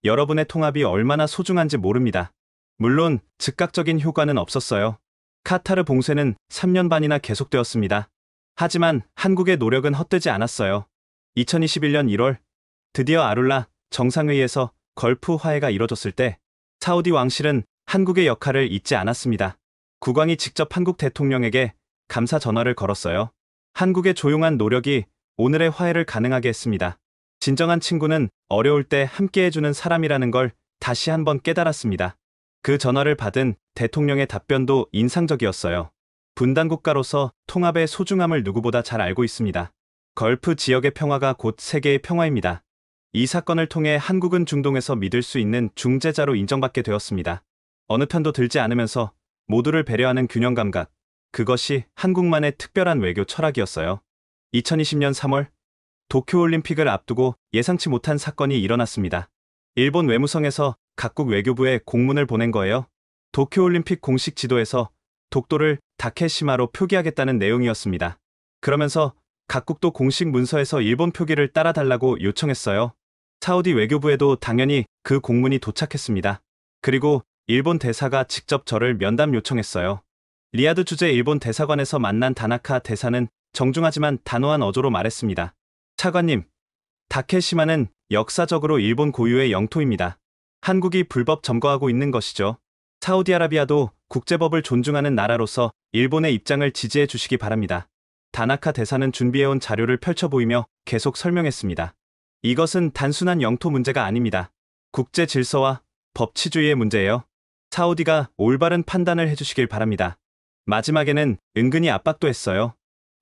여러분의 통합이 얼마나 소중한지 모릅니다. 물론 즉각적인 효과는 없었어요. 카타르 봉쇄는 3년 반이나 계속되었습니다. 하지만 한국의 노력은 헛되지 않았어요. 2021년 1월 드디어 아룰라 정상회의에서 걸프 화해가 이뤄졌을 때 사우디 왕실은 한국의 역할을 잊지 않았습니다. 국왕이 직접 한국 대통령에게 감사 전화를 걸었어요. 한국의 조용한 노력이 오늘의 화해를 가능하게 했습니다. 진정한 친구는 어려울 때 함께해주는 사람이라는 걸 다시 한번 깨달았습니다. 그 전화를 받은 대통령의 답변도 인상적이었어요. 분단 국가로서 통합의 소중함을 누구보다 잘 알고 있습니다. 걸프 지역의 평화가 곧 세계의 평화입니다. 이 사건을 통해 한국은 중동에서 믿을 수 있는 중재자로 인정받게 되었습니다. 어느 편도 들지 않으면서 모두를 배려하는 균형 감각, 그것이 한국만의 특별한 외교 철학이었어요. 2020년 3월 도쿄올림픽을 앞두고 예상치 못한 사건이 일어났습니다. 일본 외무성에서 각국 외교부에 공문을 보낸 거예요. 도쿄올림픽 공식 지도에서 독도를 다케시마로 표기하겠다는 내용이었습니다. 그러면서 각국도 공식 문서에서 일본 표기를 따라달라고 요청했어요. 사우디 외교부에도 당연히 그 공문이 도착했습니다. 그리고 일본 대사가 직접 저를 면담 요청했어요. 리야드 주재 일본 대사관에서 만난 다나카 대사는 정중하지만 단호한 어조로 말했습니다. 차관님, 다케시마는 역사적으로 일본 고유의 영토입니다. 한국이 불법 점거하고 있는 것이죠. 사우디아라비아도 국제법을 존중하는 나라로서 일본의 입장을 지지해 주시기 바랍니다. 다나카 대사는 준비해온 자료를 펼쳐 보이며 계속 설명했습니다. 이것은 단순한 영토 문제가 아닙니다. 국제 질서와 법치주의의 문제예요. 사우디가 올바른 판단을 해주시길 바랍니다. 마지막에는 은근히 압박도 했어요.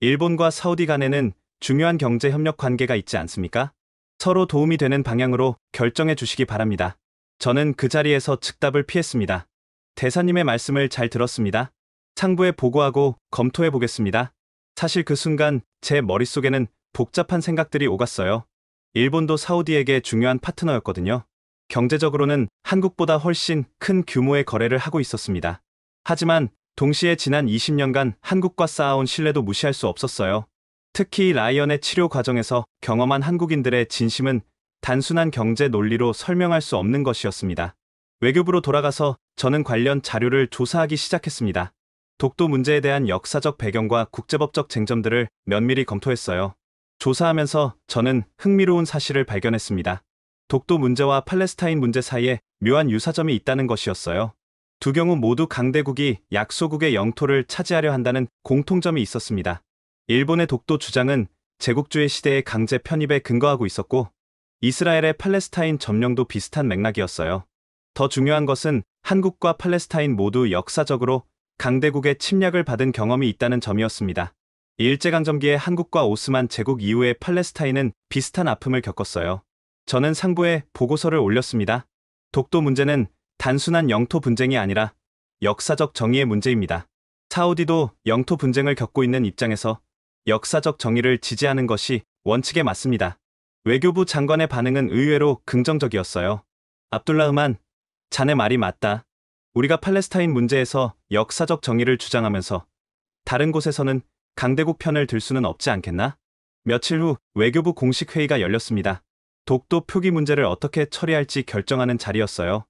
일본과 사우디 간에는 중요한 경제 협력 관계가 있지 않습니까? 서로 도움이 되는 방향으로 결정해 주시기 바랍니다. 저는 그 자리에서 즉답을 피했습니다. 대사님의 말씀을 잘 들었습니다. 상부에 보고하고 검토해 보겠습니다. 사실 그 순간 제 머릿속에는 복잡한 생각들이 오갔어요. 일본도 사우디에게 중요한 파트너였거든요. 경제적으로는 한국보다 훨씬 큰 규모의 거래를 하고 있었습니다. 하지만 동시에 지난 20년간 한국과 쌓아온 신뢰도 무시할 수 없었어요. 특히 라이언의 치료 과정에서 경험한 한국인들의 진심은 단순한 경제 논리로 설명할 수 없는 것이었습니다. 외교부로 돌아가서 저는 관련 자료를 조사하기 시작했습니다. 독도 문제에 대한 역사적 배경과 국제법적 쟁점들을 면밀히 검토했어요. 조사하면서 저는 흥미로운 사실을 발견했습니다. 독도 문제와 팔레스타인 문제 사이에 묘한 유사점이 있다는 것이었어요. 두 경우 모두 강대국이 약소국의 영토를 차지하려 한다는 공통점이 있었습니다. 일본의 독도 주장은 제국주의 시대의 강제 편입에 근거하고 있었고, 이스라엘의 팔레스타인 점령도 비슷한 맥락이었어요. 더 중요한 것은 한국과 팔레스타인 모두 역사적으로 강대국의 침략을 받은 경험이 있다는 점이었습니다. 일제강점기의 한국과 오스만 제국 이후의 팔레스타인은 비슷한 아픔을 겪었어요. 저는 상부에 보고서를 올렸습니다. 독도 문제는 단순한 영토 분쟁이 아니라 역사적 정의의 문제입니다. 사우디도 영토 분쟁을 겪고 있는 입장에서 역사적 정의를 지지하는 것이 원칙에 맞습니다. 외교부 장관의 반응은 의외로 긍정적이었어요. 압둘라흐만, 자네 말이 맞다. 우리가 팔레스타인 문제에서 역사적 정의를 주장하면서 다른 곳에서는 강대국 편을 들 수는 없지 않겠나? 며칠 후 외교부 공식 회의가 열렸습니다. 독도 표기 문제를 어떻게 처리할지 결정하는 자리였어요.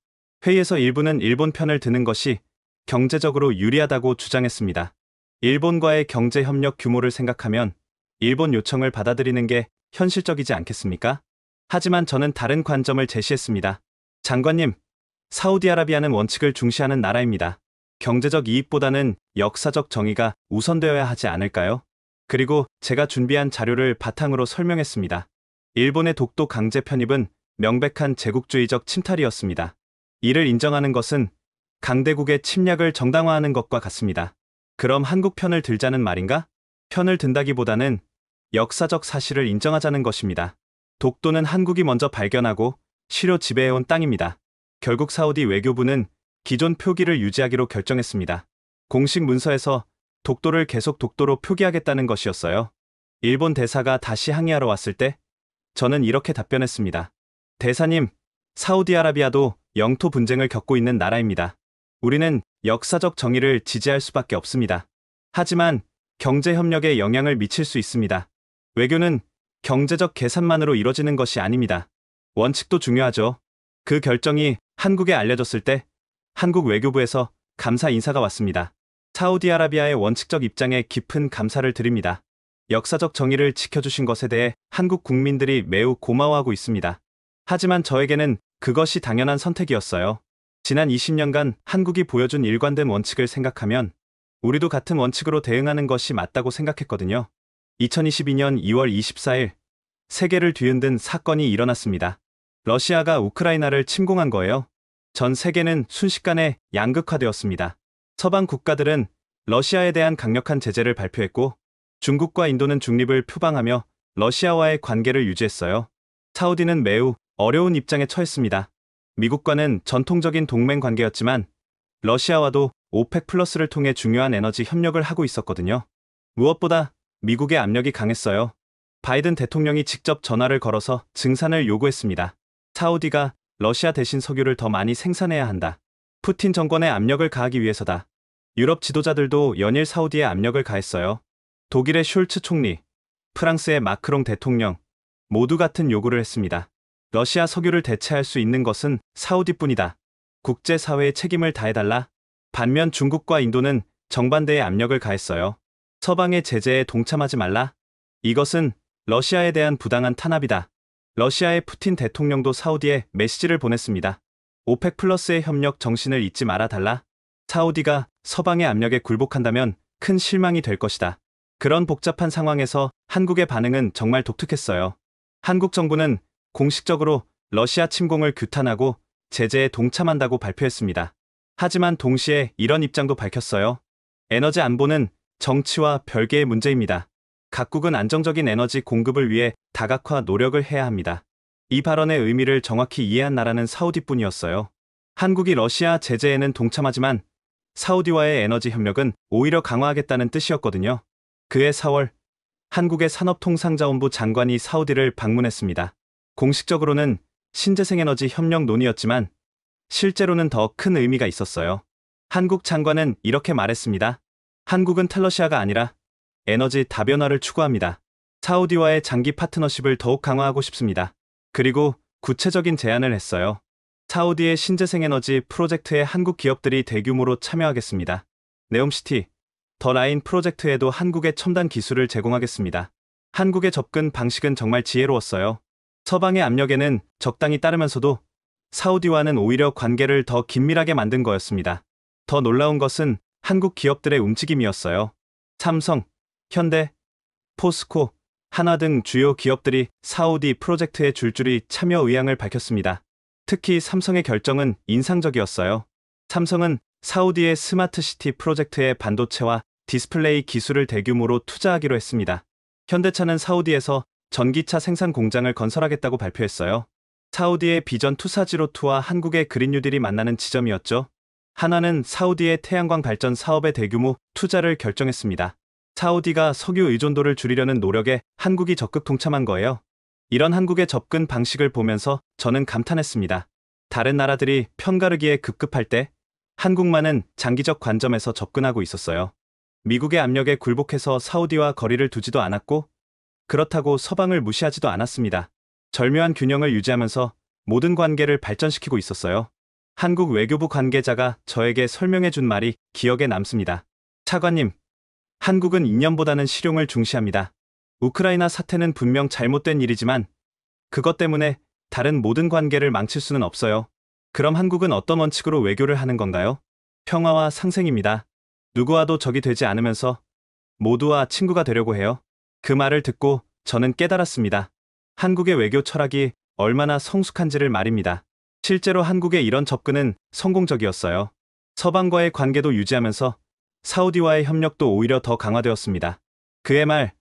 회의에서 일부는 일본 편을 드는 것이 경제적으로 유리하다고 주장했습니다. 일본과의 경제 협력 규모를 생각하면 일본 요청을 받아들이는 게 현실적이지 않겠습니까? 하지만 저는 다른 관점을 제시했습니다. 장관님, 사우디아라비아는 원칙을 중시하는 나라입니다. 경제적 이익보다는 역사적 정의가 우선되어야 하지 않을까요? 그리고 제가 준비한 자료를 바탕으로 설명했습니다. 일본의 독도 강제 편입은 명백한 제국주의적 침탈이었습니다. 이를 인정하는 것은 강대국의 침략을 정당화하는 것과 같습니다. 그럼 한국 편을 들자는 말인가? 편을 든다기보다는 역사적 사실을 인정하자는 것입니다. 독도는 한국이 먼저 발견하고 실효 지배해온 땅입니다. 결국 사우디 외교부는 기존 표기를 유지하기로 결정했습니다. 공식 문서에서 독도를 계속 독도로 표기하겠다는 것이었어요. 일본 대사가 다시 항의하러 왔을 때 저는 이렇게 답변했습니다. 대사님, 사우디아라비아도 영토 분쟁을 겪고 있는 나라입니다. 우리는 역사적 정의를 지지할 수밖에 없습니다. 하지만 경제협력에 영향을 미칠 수 있습니다. 외교는 경제적 계산만으로 이뤄지는 것이 아닙니다. 원칙도 중요하죠. 그 결정이 한국에 알려졌을 때 한국 외교부에서 감사 인사가 왔습니다. 사우디아라비아의 원칙적 입장에 깊은 감사를 드립니다. 역사적 정의를 지켜주신 것에 대해 한국 국민들이 매우 고마워하고 있습니다. 하지만 저에게는 그것이 당연한 선택이었어요. 지난 20년간 한국이 보여준 일관된 원칙을 생각하면 우리도 같은 원칙으로 대응하는 것이 맞다고 생각했거든요. 2022년 2월 24일 세계를 뒤흔든 사건이 일어났습니다. 러시아가 우크라이나를 침공한 거예요. 전 세계는 순식간에 양극화되었습니다. 서방 국가들은 러시아에 대한 강력한 제재를 발표했고 중국과 인도는 중립을 표방하며 러시아와의 관계를 유지했어요. 사우디는 매우 어려운 입장에 처했습니다. 미국과는 전통적인 동맹 관계였지만 러시아와도 오펙 플러스를 통해 중요한 에너지 협력을 하고 있었거든요. 무엇보다 미국의 압력이 강했어요. 바이든 대통령이 직접 전화를 걸어서 증산을 요구했습니다. 사우디가 러시아 대신 석유를 더 많이 생산해야 한다. 푸틴 정권에 압력을 가하기 위해서다. 유럽 지도자들도 연일 사우디에 압력을 가했어요. 독일의 숄츠 총리, 프랑스의 마크롱 대통령 모두 같은 요구를 했습니다. 러시아 석유를 대체할 수 있는 것은 사우디뿐이다. 국제사회의 책임을 다해달라. 반면 중국과 인도는 정반대의 압력을 가했어요. 서방의 제재에 동참하지 말라. 이것은 러시아에 대한 부당한 탄압이다. 러시아의 푸틴 대통령도 사우디에 메시지를 보냈습니다. 오펙 플러스의 협력 정신을 잊지 말아달라. 사우디가 서방의 압력에 굴복한다면 큰 실망이 될 것이다. 그런 복잡한 상황에서 한국의 반응은 정말 독특했어요. 한국 정부는 공식적으로 러시아 침공을 규탄하고 제재에 동참한다고 발표했습니다. 하지만 동시에 이런 입장도 밝혔어요. 에너지 안보는 정치와 별개의 문제입니다. 각국은 안정적인 에너지 공급을 위해 다각화 노력을 해야 합니다. 이 발언의 의미를 정확히 이해한 나라는 사우디뿐이었어요. 한국이 러시아 제재에는 동참하지만 사우디와의 에너지 협력은 오히려 강화하겠다는 뜻이었거든요. 그해 4월 한국의 산업통상자원부 장관이 사우디를 방문했습니다. 공식적으로는 신재생에너지 협력 논의였지만 실제로는 더 큰 의미가 있었어요. 한국 장관은 이렇게 말했습니다. 한국은 탈러시아가 아니라 에너지 다변화를 추구합니다. 사우디와의 장기 파트너십을 더욱 강화하고 싶습니다. 그리고 구체적인 제안을 했어요. 사우디의 신재생에너지 프로젝트에 한국 기업들이 대규모로 참여하겠습니다. 네옴시티, 더 라인 프로젝트에도 한국의 첨단 기술을 제공하겠습니다. 한국의 접근 방식은 정말 지혜로웠어요. 서방의 압력에는 적당히 따르면서도 사우디와는 오히려 관계를 더 긴밀하게 만든 거였습니다. 더 놀라운 것은 한국 기업들의 움직임이었어요. 삼성, 현대, 포스코, 한화 등 주요 기업들이 사우디 프로젝트에 줄줄이 참여 의향을 밝혔습니다. 특히 삼성의 결정은 인상적이었어요. 삼성은 사우디의 스마트시티 프로젝트에 반도체와 디스플레이 기술을 대규모로 투자하기로 했습니다. 현대차는 사우디에서 전기차 생산 공장을 건설하겠다고 발표했어요. 사우디의 비전 투사지로2와 한국의 그린 뉴딜이 만나는 지점이었죠. 한화는 사우디의 태양광 발전 사업에 대규모 투자를 결정했습니다. 사우디가 석유 의존도를 줄이려는 노력에 한국이 적극 동참한 거예요. 이런 한국의 접근 방식을 보면서 저는 감탄했습니다. 다른 나라들이 편가르기에 급급할 때 한국만은 장기적 관점에서 접근하고 있었어요. 미국의 압력에 굴복해서 사우디와 거리를 두지도 않았고 그렇다고 서방을 무시하지도 않았습니다. 절묘한 균형을 유지하면서 모든 관계를 발전시키고 있었어요. 한국 외교부 관계자가 저에게 설명해 준 말이 기억에 남습니다. 차관님, 한국은 이념보다는 실용을 중시합니다. 우크라이나 사태는 분명 잘못된 일이지만 그것 때문에 다른 모든 관계를 망칠 수는 없어요. 그럼 한국은 어떤 원칙으로 외교를 하는 건가요? 평화와 상생입니다. 누구와도 적이 되지 않으면서 모두와 친구가 되려고 해요. 그 말을 듣고 저는 깨달았습니다. 한국의 외교 철학이 얼마나 성숙한지를 말입니다. 실제로 한국의 이런 접근은 성공적이었어요. 서방과의 관계도 유지하면서 사우디와의 협력도 오히려 더 강화되었습니다. 그해 말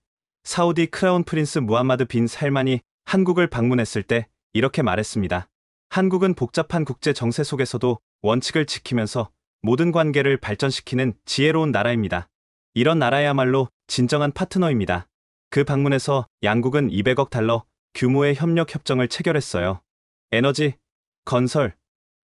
사우디 크라운 프린스 무함마드 빈 살만이 한국을 방문했을 때 이렇게 말했습니다. 한국은 복잡한 국제 정세 속에서도 원칙을 지키면서 모든 관계를 발전시키는 지혜로운 나라입니다. 이런 나라야말로 진정한 파트너입니다. 그 방문에서 양국은 200억 달러 규모의 협력 협정을 체결했어요. 에너지, 건설,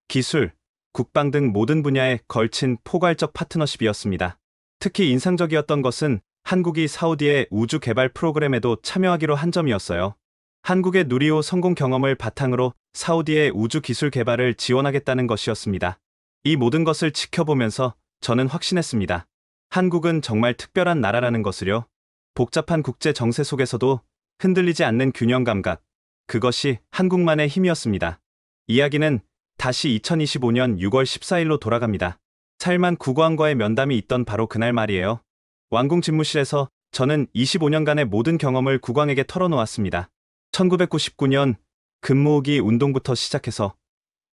기술, 국방 등 모든 분야에 걸친 포괄적 파트너십이었습니다. 특히 인상적이었던 것은 한국이 사우디의 우주 개발 프로그램에도 참여하기로 한 점이었어요. 한국의 누리호 성공 경험을 바탕으로 사우디의 우주 기술 개발을 지원하겠다는 것이었습니다. 이 모든 것을 지켜보면서 저는 확신했습니다. 한국은 정말 특별한 나라라는 것을요. 복잡한 국제 정세 속에서도 흔들리지 않는 균형 감각, 그것이 한국만의 힘이었습니다. 이야기는 다시 2025년 6월 14일로 돌아갑니다. 살만 국왕과의 면담이 있던 바로 그날 말이에요. 왕궁 집무실에서 저는 25년간의 모든 경험을 국왕에게 털어놓았습니다. 1999년 금모으기 운동부터 시작해서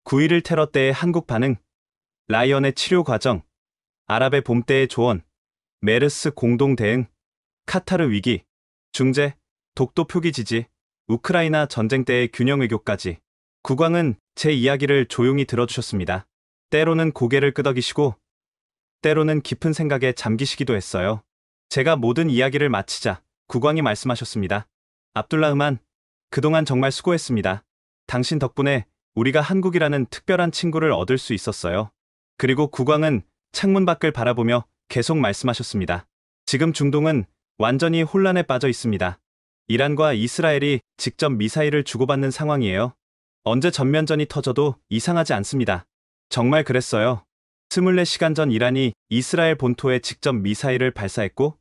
9.11 테러 때의 한국 반응, 라이언의 치료 과정, 아랍의 봄 때의 조언, 메르스 공동 대응, 카타르 위기, 중재, 독도 표기 지지, 우크라이나 전쟁 때의 균형 외교까지 국왕은 제 이야기를 조용히 들어주셨습니다. 때로는 고개를 끄덕이시고 때로는 깊은 생각에 잠기시기도 했어요. 제가 모든 이야기를 마치자 국왕이 말씀하셨습니다. 압둘라흐만, 그동안 정말 수고했습니다. 당신 덕분에 우리가 한국이라는 특별한 친구를 얻을 수 있었어요. 그리고 국왕은 창문 밖을 바라보며 계속 말씀하셨습니다. 지금 중동은 완전히 혼란에 빠져 있습니다. 이란과 이스라엘이 직접 미사일을 주고받는 상황이에요. 언제 전면전이 터져도 이상하지 않습니다. 정말 그랬어요. 24시간 전 이란이 이스라엘 본토에 직접 미사일을 발사했고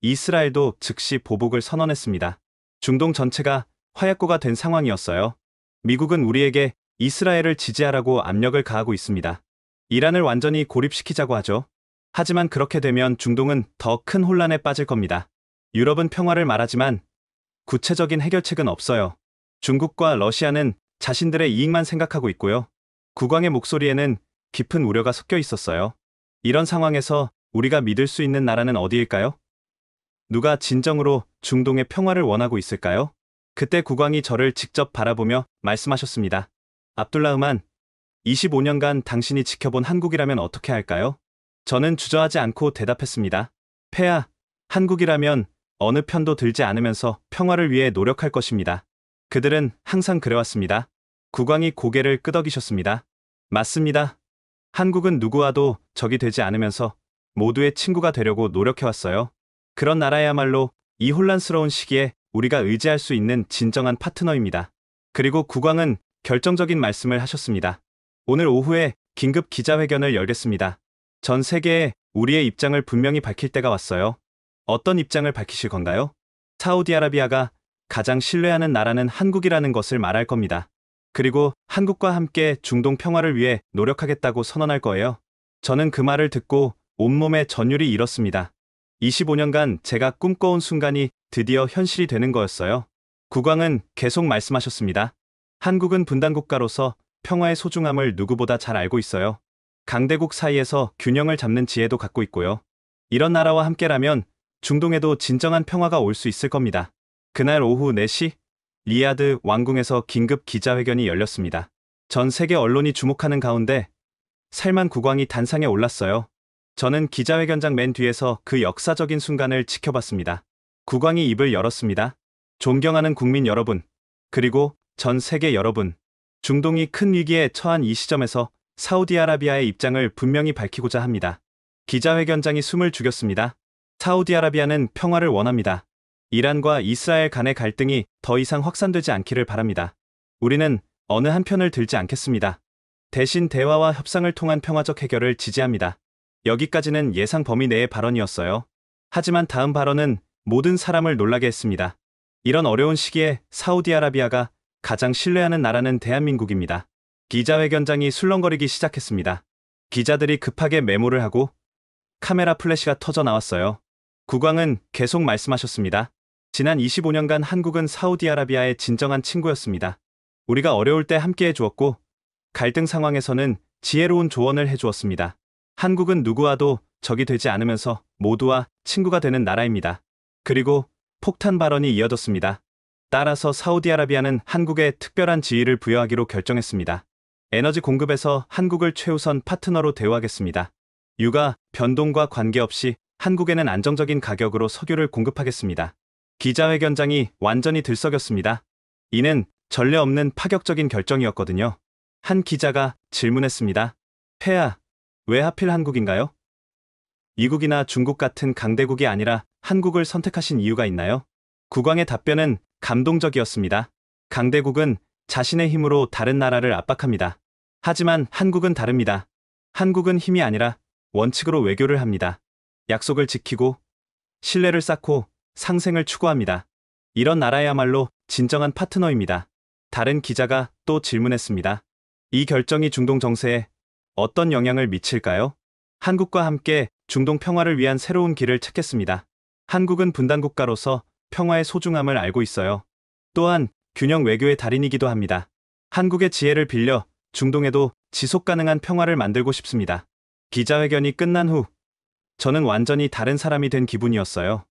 이스라엘도 즉시 보복을 선언했습니다. 중동 전체가 화약고가 된 상황이었어요. 미국은 우리에게 이스라엘을 지지하라고 압력을 가하고 있습니다. 이란을 완전히 고립시키자고 하죠. 하지만 그렇게 되면 중동은 더 큰 혼란에 빠질 겁니다. 유럽은 평화를 말하지만 구체적인 해결책은 없어요. 중국과 러시아는 자신들의 이익만 생각하고 있고요. 국왕의 목소리에는 깊은 우려가 섞여 있었어요. 이런 상황에서 우리가 믿을 수 있는 나라는 어디일까요? 누가 진정으로 중동의 평화를 원하고 있을까요? 그때 국왕이 저를 직접 바라보며 말씀하셨습니다. 압둘라흐만, 25년간 당신이 지켜본 한국이라면 어떻게 할까요? 저는 주저하지 않고 대답했습니다. 폐하, 한국이라면 어느 편도 들지 않으면서 평화를 위해 노력할 것입니다. 그들은 항상 그래왔습니다. 국왕이 고개를 끄덕이셨습니다. 맞습니다. 한국은 누구와도 적이 되지 않으면서 모두의 친구가 되려고 노력해왔어요. 그런 나라야말로 이 혼란스러운 시기에 우리가 의지할 수 있는 진정한 파트너입니다. 그리고 국왕은 결정적인 말씀을 하셨습니다. 오늘 오후에 긴급 기자회견을 열겠습니다. 전 세계에 우리의 입장을 분명히 밝힐 때가 왔어요. 어떤 입장을 밝히실 건가요? 사우디아라비아가 가장 신뢰하는 나라는 한국이라는 것을 말할 겁니다. 그리고 한국과 함께 중동 평화를 위해 노력하겠다고 선언할 거예요. 저는 그 말을 듣고 온몸에 전율이 일었습니다. 25년간 제가 꿈꿔온 순간이 드디어 현실이 되는 거였어요. 국왕은 계속 말씀하셨습니다. 한국은 분단국가로서 평화의 소중함을 누구보다 잘 알고 있어요. 강대국 사이에서 균형을 잡는 지혜도 갖고 있고요. 이런 나라와 함께라면 중동에도 진정한 평화가 올 수 있을 겁니다. 그날 오후 4시 리야드 왕궁에서 긴급 기자회견이 열렸습니다. 전 세계 언론이 주목하는 가운데 살만 국왕이 단상에 올랐어요. 저는 기자회견장 맨 뒤에서 그 역사적인 순간을 지켜봤습니다. 국왕이 입을 열었습니다. 존경하는 국민 여러분, 그리고 전 세계 여러분, 중동이 큰 위기에 처한 이 시점에서 사우디아라비아의 입장을 분명히 밝히고자 합니다. 기자회견장이 숨을 죽였습니다. 사우디아라비아는 평화를 원합니다. 이란과 이스라엘 간의 갈등이 더 이상 확산되지 않기를 바랍니다. 우리는 어느 한편을 들지 않겠습니다. 대신 대화와 협상을 통한 평화적 해결을 지지합니다. 여기까지는 예상 범위 내의 발언이었어요. 하지만 다음 발언은 모든 사람을 놀라게 했습니다. 이런 어려운 시기에 사우디아라비아가 가장 신뢰하는 나라는 대한민국입니다. 기자회견장이 술렁거리기 시작했습니다. 기자들이 급하게 메모를 하고 카메라 플래시가 터져 나왔어요. 국왕은 계속 말씀하셨습니다. 지난 25년간 한국은 사우디아라비아의 진정한 친구였습니다. 우리가 어려울 때 함께해 주었고 갈등 상황에서는 지혜로운 조언을 해주었습니다. 한국은 누구와도 적이 되지 않으면서 모두와 친구가 되는 나라입니다. 그리고 폭탄 발언이 이어졌습니다. 따라서 사우디아라비아는 한국에 특별한 지위를 부여하기로 결정했습니다. 에너지 공급에서 한국을 최우선 파트너로 대우하겠습니다. 유가, 변동과 관계없이 한국에는 안정적인 가격으로 석유를 공급하겠습니다. 기자회견장이 완전히 들썩였습니다. 이는 전례 없는 파격적인 결정이었거든요. 한 기자가 질문했습니다. 폐하, 왜 하필 한국인가요? 미국이나 중국 같은 강대국이 아니라 한국을 선택하신 이유가 있나요? 국왕의 답변은 감동적이었습니다. 강대국은 자신의 힘으로 다른 나라를 압박합니다. 하지만 한국은 다릅니다. 한국은 힘이 아니라 원칙으로 외교를 합니다. 약속을 지키고 신뢰를 쌓고 상생을 추구합니다. 이런 나라야말로 진정한 파트너입니다. 다른 기자가 또 질문했습니다. 이 결정이 중동 정세에 어떤 영향을 미칠까요? 한국과 함께 중동 평화를 위한 새로운 길을 찾겠습니다. 한국은 분단국가로서 평화의 소중함을 알고 있어요. 또한 균형 외교의 달인이기도 합니다. 한국의 지혜를 빌려 중동에도 지속가능한 평화를 만들고 싶습니다. 기자회견이 끝난 후 저는 완전히 다른 사람이 된 기분이었어요.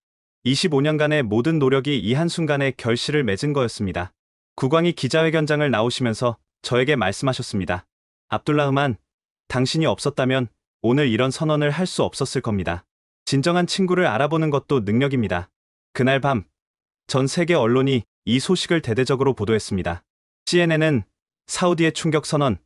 25년간의 모든 노력이 이 한순간에 결실을 맺은 거였습니다. 국왕이 기자회견장을 나오시면서 저에게 말씀하셨습니다. 압둘라흐만, 당신이 없었다면 오늘 이런 선언을 할 수 없었을 겁니다. 진정한 친구를 알아보는 것도 능력입니다. 그날 밤, 전 세계 언론이 이 소식을 대대적으로 보도했습니다. CNN은 사우디의 충격 선언,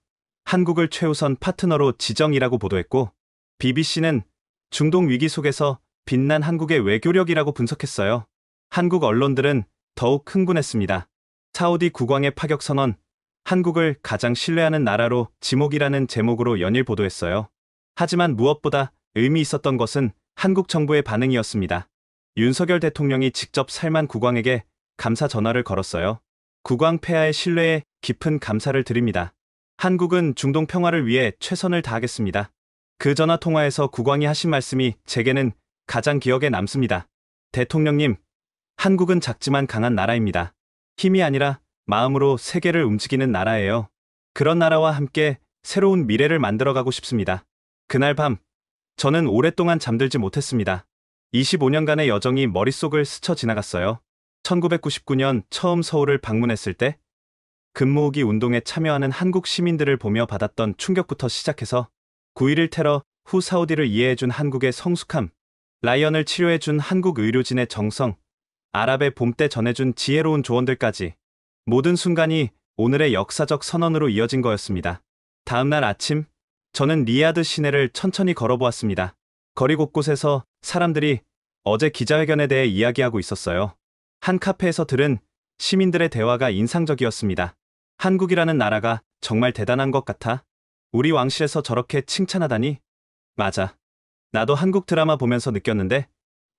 한국을 최우선 파트너로 지정이라고 보도했고, BBC는 중동 위기 속에서 빛난 한국의 외교력이라고 분석했어요. 한국 언론들은 더욱 흥분했습니다. 사우디 국왕의 파격 선언, 한국을 가장 신뢰하는 나라로 지목이라는 제목으로 연일 보도했어요. 하지만 무엇보다 의미 있었던 것은 한국 정부의 반응이었습니다. 윤석열 대통령이 직접 살만 국왕에게 감사 전화를 걸었어요. 국왕 폐하의 신뢰에 깊은 감사를 드립니다. 한국은 중동 평화를 위해 최선을 다하겠습니다. 그 전화 통화에서 국왕이 하신 말씀이 제게는 가장 기억에 남습니다. 대통령님, 한국은 작지만 강한 나라입니다. 힘이 아니라 마음으로 세계를 움직이는 나라예요. 그런 나라와 함께 새로운 미래를 만들어가고 싶습니다. 그날 밤, 저는 오랫동안 잠들지 못했습니다. 25년간의 여정이 머릿속을 스쳐 지나갔어요. 1999년 처음 서울을 방문했을 때 금모으기 운동에 참여하는 한국 시민들을 보며 받았던 충격부터 시작해서 9.11 테러 후 사우디를 이해해준 한국의 성숙함, 라이언을 치료해준 한국 의료진의 정성, 아랍의 봄 때 전해준 지혜로운 조언들까지 모든 순간이 오늘의 역사적 선언으로 이어진 거였습니다. 다음날 아침, 저는 리야드 시내를 천천히 걸어보았습니다. 거리 곳곳에서 사람들이 어제 기자회견에 대해 이야기하고 있었어요. 한 카페에서 들은 시민들의 대화가 인상적이었습니다. 한국이라는 나라가 정말 대단한 것 같아. 우리 왕실에서 저렇게 칭찬하다니? 맞아. 나도 한국 드라마 보면서 느꼈는데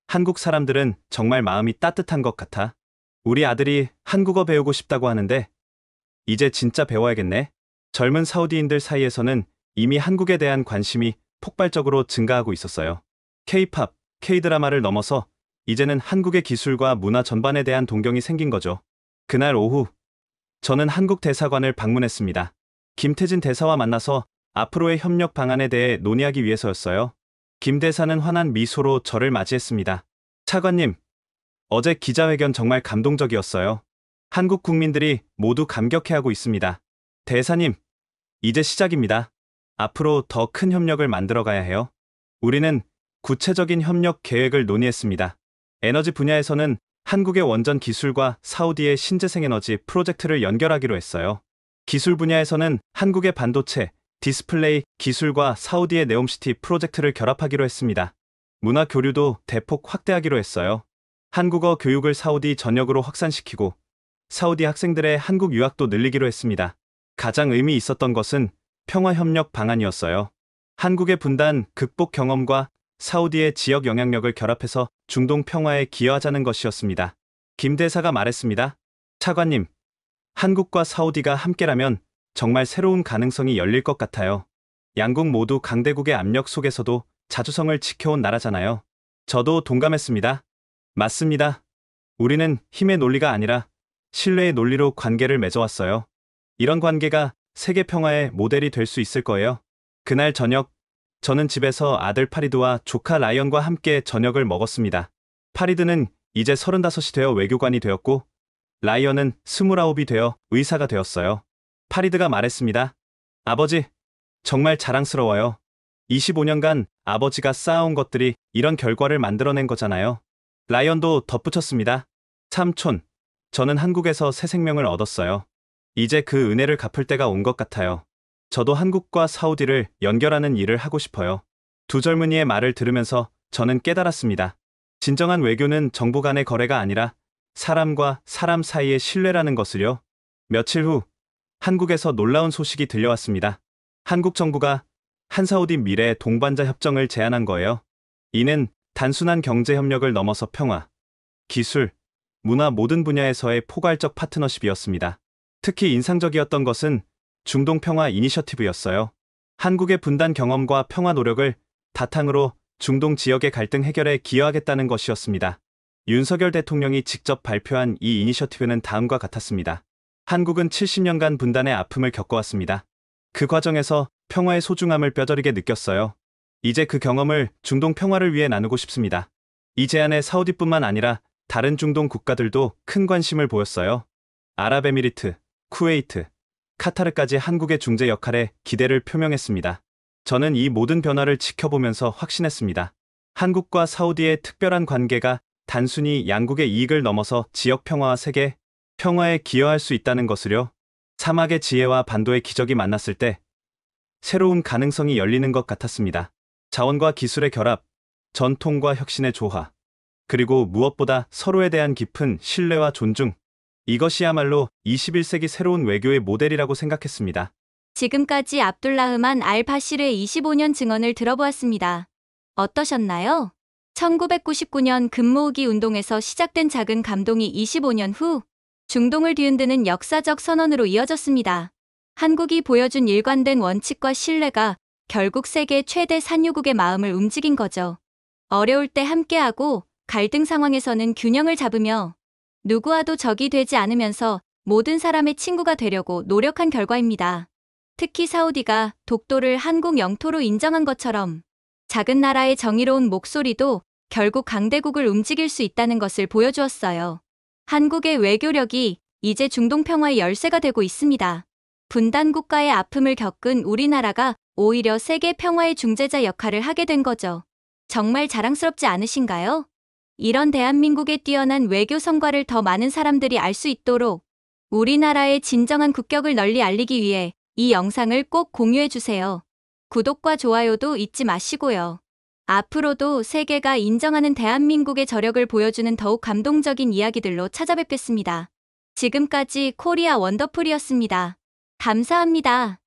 한국 사람들은 정말 마음이 따뜻한 것 같아. 우리 아들이 한국어 배우고 싶다고 하는데 이제 진짜 배워야겠네. 젊은 사우디인들 사이에서는 이미 한국에 대한 관심이 폭발적으로 증가하고 있었어요. K-팝, K-드라마를 넘어서 이제는 한국의 기술과 문화 전반에 대한 동경이 생긴 거죠. 그날 오후, 저는 한국 대사관을 방문했습니다. 김태진 대사와 만나서 앞으로의 협력 방안에 대해 논의하기 위해서였어요. 김 대사는 환한 미소로 저를 맞이했습니다. 차관님, 어제 기자회견 정말 감동적이었어요. 한국 국민들이 모두 감격해하고 있습니다. 대사님, 이제 시작입니다. 앞으로 더 큰 협력을 만들어가야 해요. 우리는 구체적인 협력 계획을 논의했습니다. 에너지 분야에서는 한국의 원전 기술과 사우디의 신재생에너지 프로젝트를 연결하기로 했어요. 기술 분야에서는 한국의 반도체, 디스플레이 기술과 사우디의 네옴시티 프로젝트를 결합하기로 했습니다. 문화 교류도 대폭 확대하기로 했어요. 한국어 교육을 사우디 전역으로 확산시키고 사우디 학생들의 한국 유학도 늘리기로 했습니다. 가장 의미 있었던 것은 평화협력 방안이었어요. 한국의 분단 극복 경험과 사우디의 지역 영향력을 결합해서 중동 평화에 기여하자는 것이었습니다. 김 대사가 말했습니다. 차관님, 한국과 사우디가 함께라면 정말 새로운 가능성이 열릴 것 같아요. 양국 모두 강대국의 압력 속에서도 자주성을 지켜온 나라잖아요. 저도 동감했습니다. 맞습니다. 우리는 힘의 논리가 아니라 신뢰의 논리로 관계를 맺어왔어요. 이런 관계가 세계 평화의 모델이 될 수 있을 거예요. 그날 저녁, 저는 집에서 아들 파리드와 조카 라이언과 함께 저녁을 먹었습니다. 파리드는 이제 35이 되어 외교관이 되었고 라이언은 29이 되어 의사가 되었어요. 파리드가 말했습니다. 아버지, 정말 자랑스러워요. 25년간 아버지가 쌓아온 것들이 이런 결과를 만들어낸 거잖아요. 라이언도 덧붙였습니다. 삼촌, 저는 한국에서 새 생명을 얻었어요. 이제 그 은혜를 갚을 때가 온 것 같아요. 저도 한국과 사우디를 연결하는 일을 하고 싶어요. 두 젊은이의 말을 들으면서 저는 깨달았습니다. 진정한 외교는 정부 간의 거래가 아니라 사람과 사람 사이의 신뢰라는 것을요. 며칠 후 한국에서 놀라운 소식이 들려왔습니다. 한국 정부가 한사우디 미래 동반자 협정을 제안한 거예요. 이는 단순한 경제 협력을 넘어서 평화, 기술, 문화 모든 분야에서의 포괄적 파트너십이었습니다. 특히 인상적이었던 것은 중동 평화 이니셔티브였어요. 한국의 분단 경험과 평화 노력을 바탕으로 중동 지역의 갈등 해결에 기여하겠다는 것이었습니다. 윤석열 대통령이 직접 발표한 이 이니셔티브는 다음과 같았습니다. 한국은 70년간 분단의 아픔을 겪어왔습니다. 그 과정에서 평화의 소중함을 뼈저리게 느꼈어요. 이제 그 경험을 중동 평화를 위해 나누고 싶습니다. 이 제안에 사우디뿐만 아니라 다른 중동 국가들도 큰 관심을 보였어요. 아랍에미리트, 쿠웨이트, 카타르까지 한국의 중재 역할에 기대를 표명했습니다. 저는 이 모든 변화를 지켜보면서 확신했습니다. 한국과 사우디의 특별한 관계가 단순히 양국의 이익을 넘어서 지역 평화와 세계 평화에 기여할 수 있다는 것을요. 사막의 지혜와 반도의 기적이 만났을 때 새로운 가능성이 열리는 것 같았습니다. 자원과 기술의 결합, 전통과 혁신의 조화, 그리고 무엇보다 서로에 대한 깊은 신뢰와 존중. 이것이야말로 21세기 새로운 외교의 모델이라고 생각했습니다. 지금까지 압둘라흐만 알바시르의 25년 증언을 들어보았습니다. 어떠셨나요? 1999년 금모으기 운동에서 시작된 작은 감동이 25년 후 중동을 뒤흔드는 역사적 선언으로 이어졌습니다. 한국이 보여준 일관된 원칙과 신뢰가 결국 세계 최대 산유국의 마음을 움직인 거죠. 어려울 때 함께하고 갈등 상황에서는 균형을 잡으며 누구와도 적이 되지 않으면서 모든 사람의 친구가 되려고 노력한 결과입니다. 특히 사우디가 독도를 한국 영토로 인정한 것처럼 작은 나라의 정의로운 목소리도 결국 강대국을 움직일 수 있다는 것을 보여주었어요. 한국의 외교력이 이제 중동 평화의 열쇠가 되고 있습니다. 분단 국가의 아픔을 겪은 우리나라가 오히려 세계 평화의 중재자 역할을 하게 된 거죠. 정말 자랑스럽지 않으신가요? 이런 대한민국의 뛰어난 외교 성과를 더 많은 사람들이 알 수 있도록 우리나라의 진정한 국격을 널리 알리기 위해 이 영상을 꼭 공유해주세요. 구독과 좋아요도 잊지 마시고요. 앞으로도 세계가 인정하는 대한민국의 저력을 보여주는 더욱 감동적인 이야기들로 찾아뵙겠습니다. 지금까지 코리아 원더풀이었습니다. 감사합니다.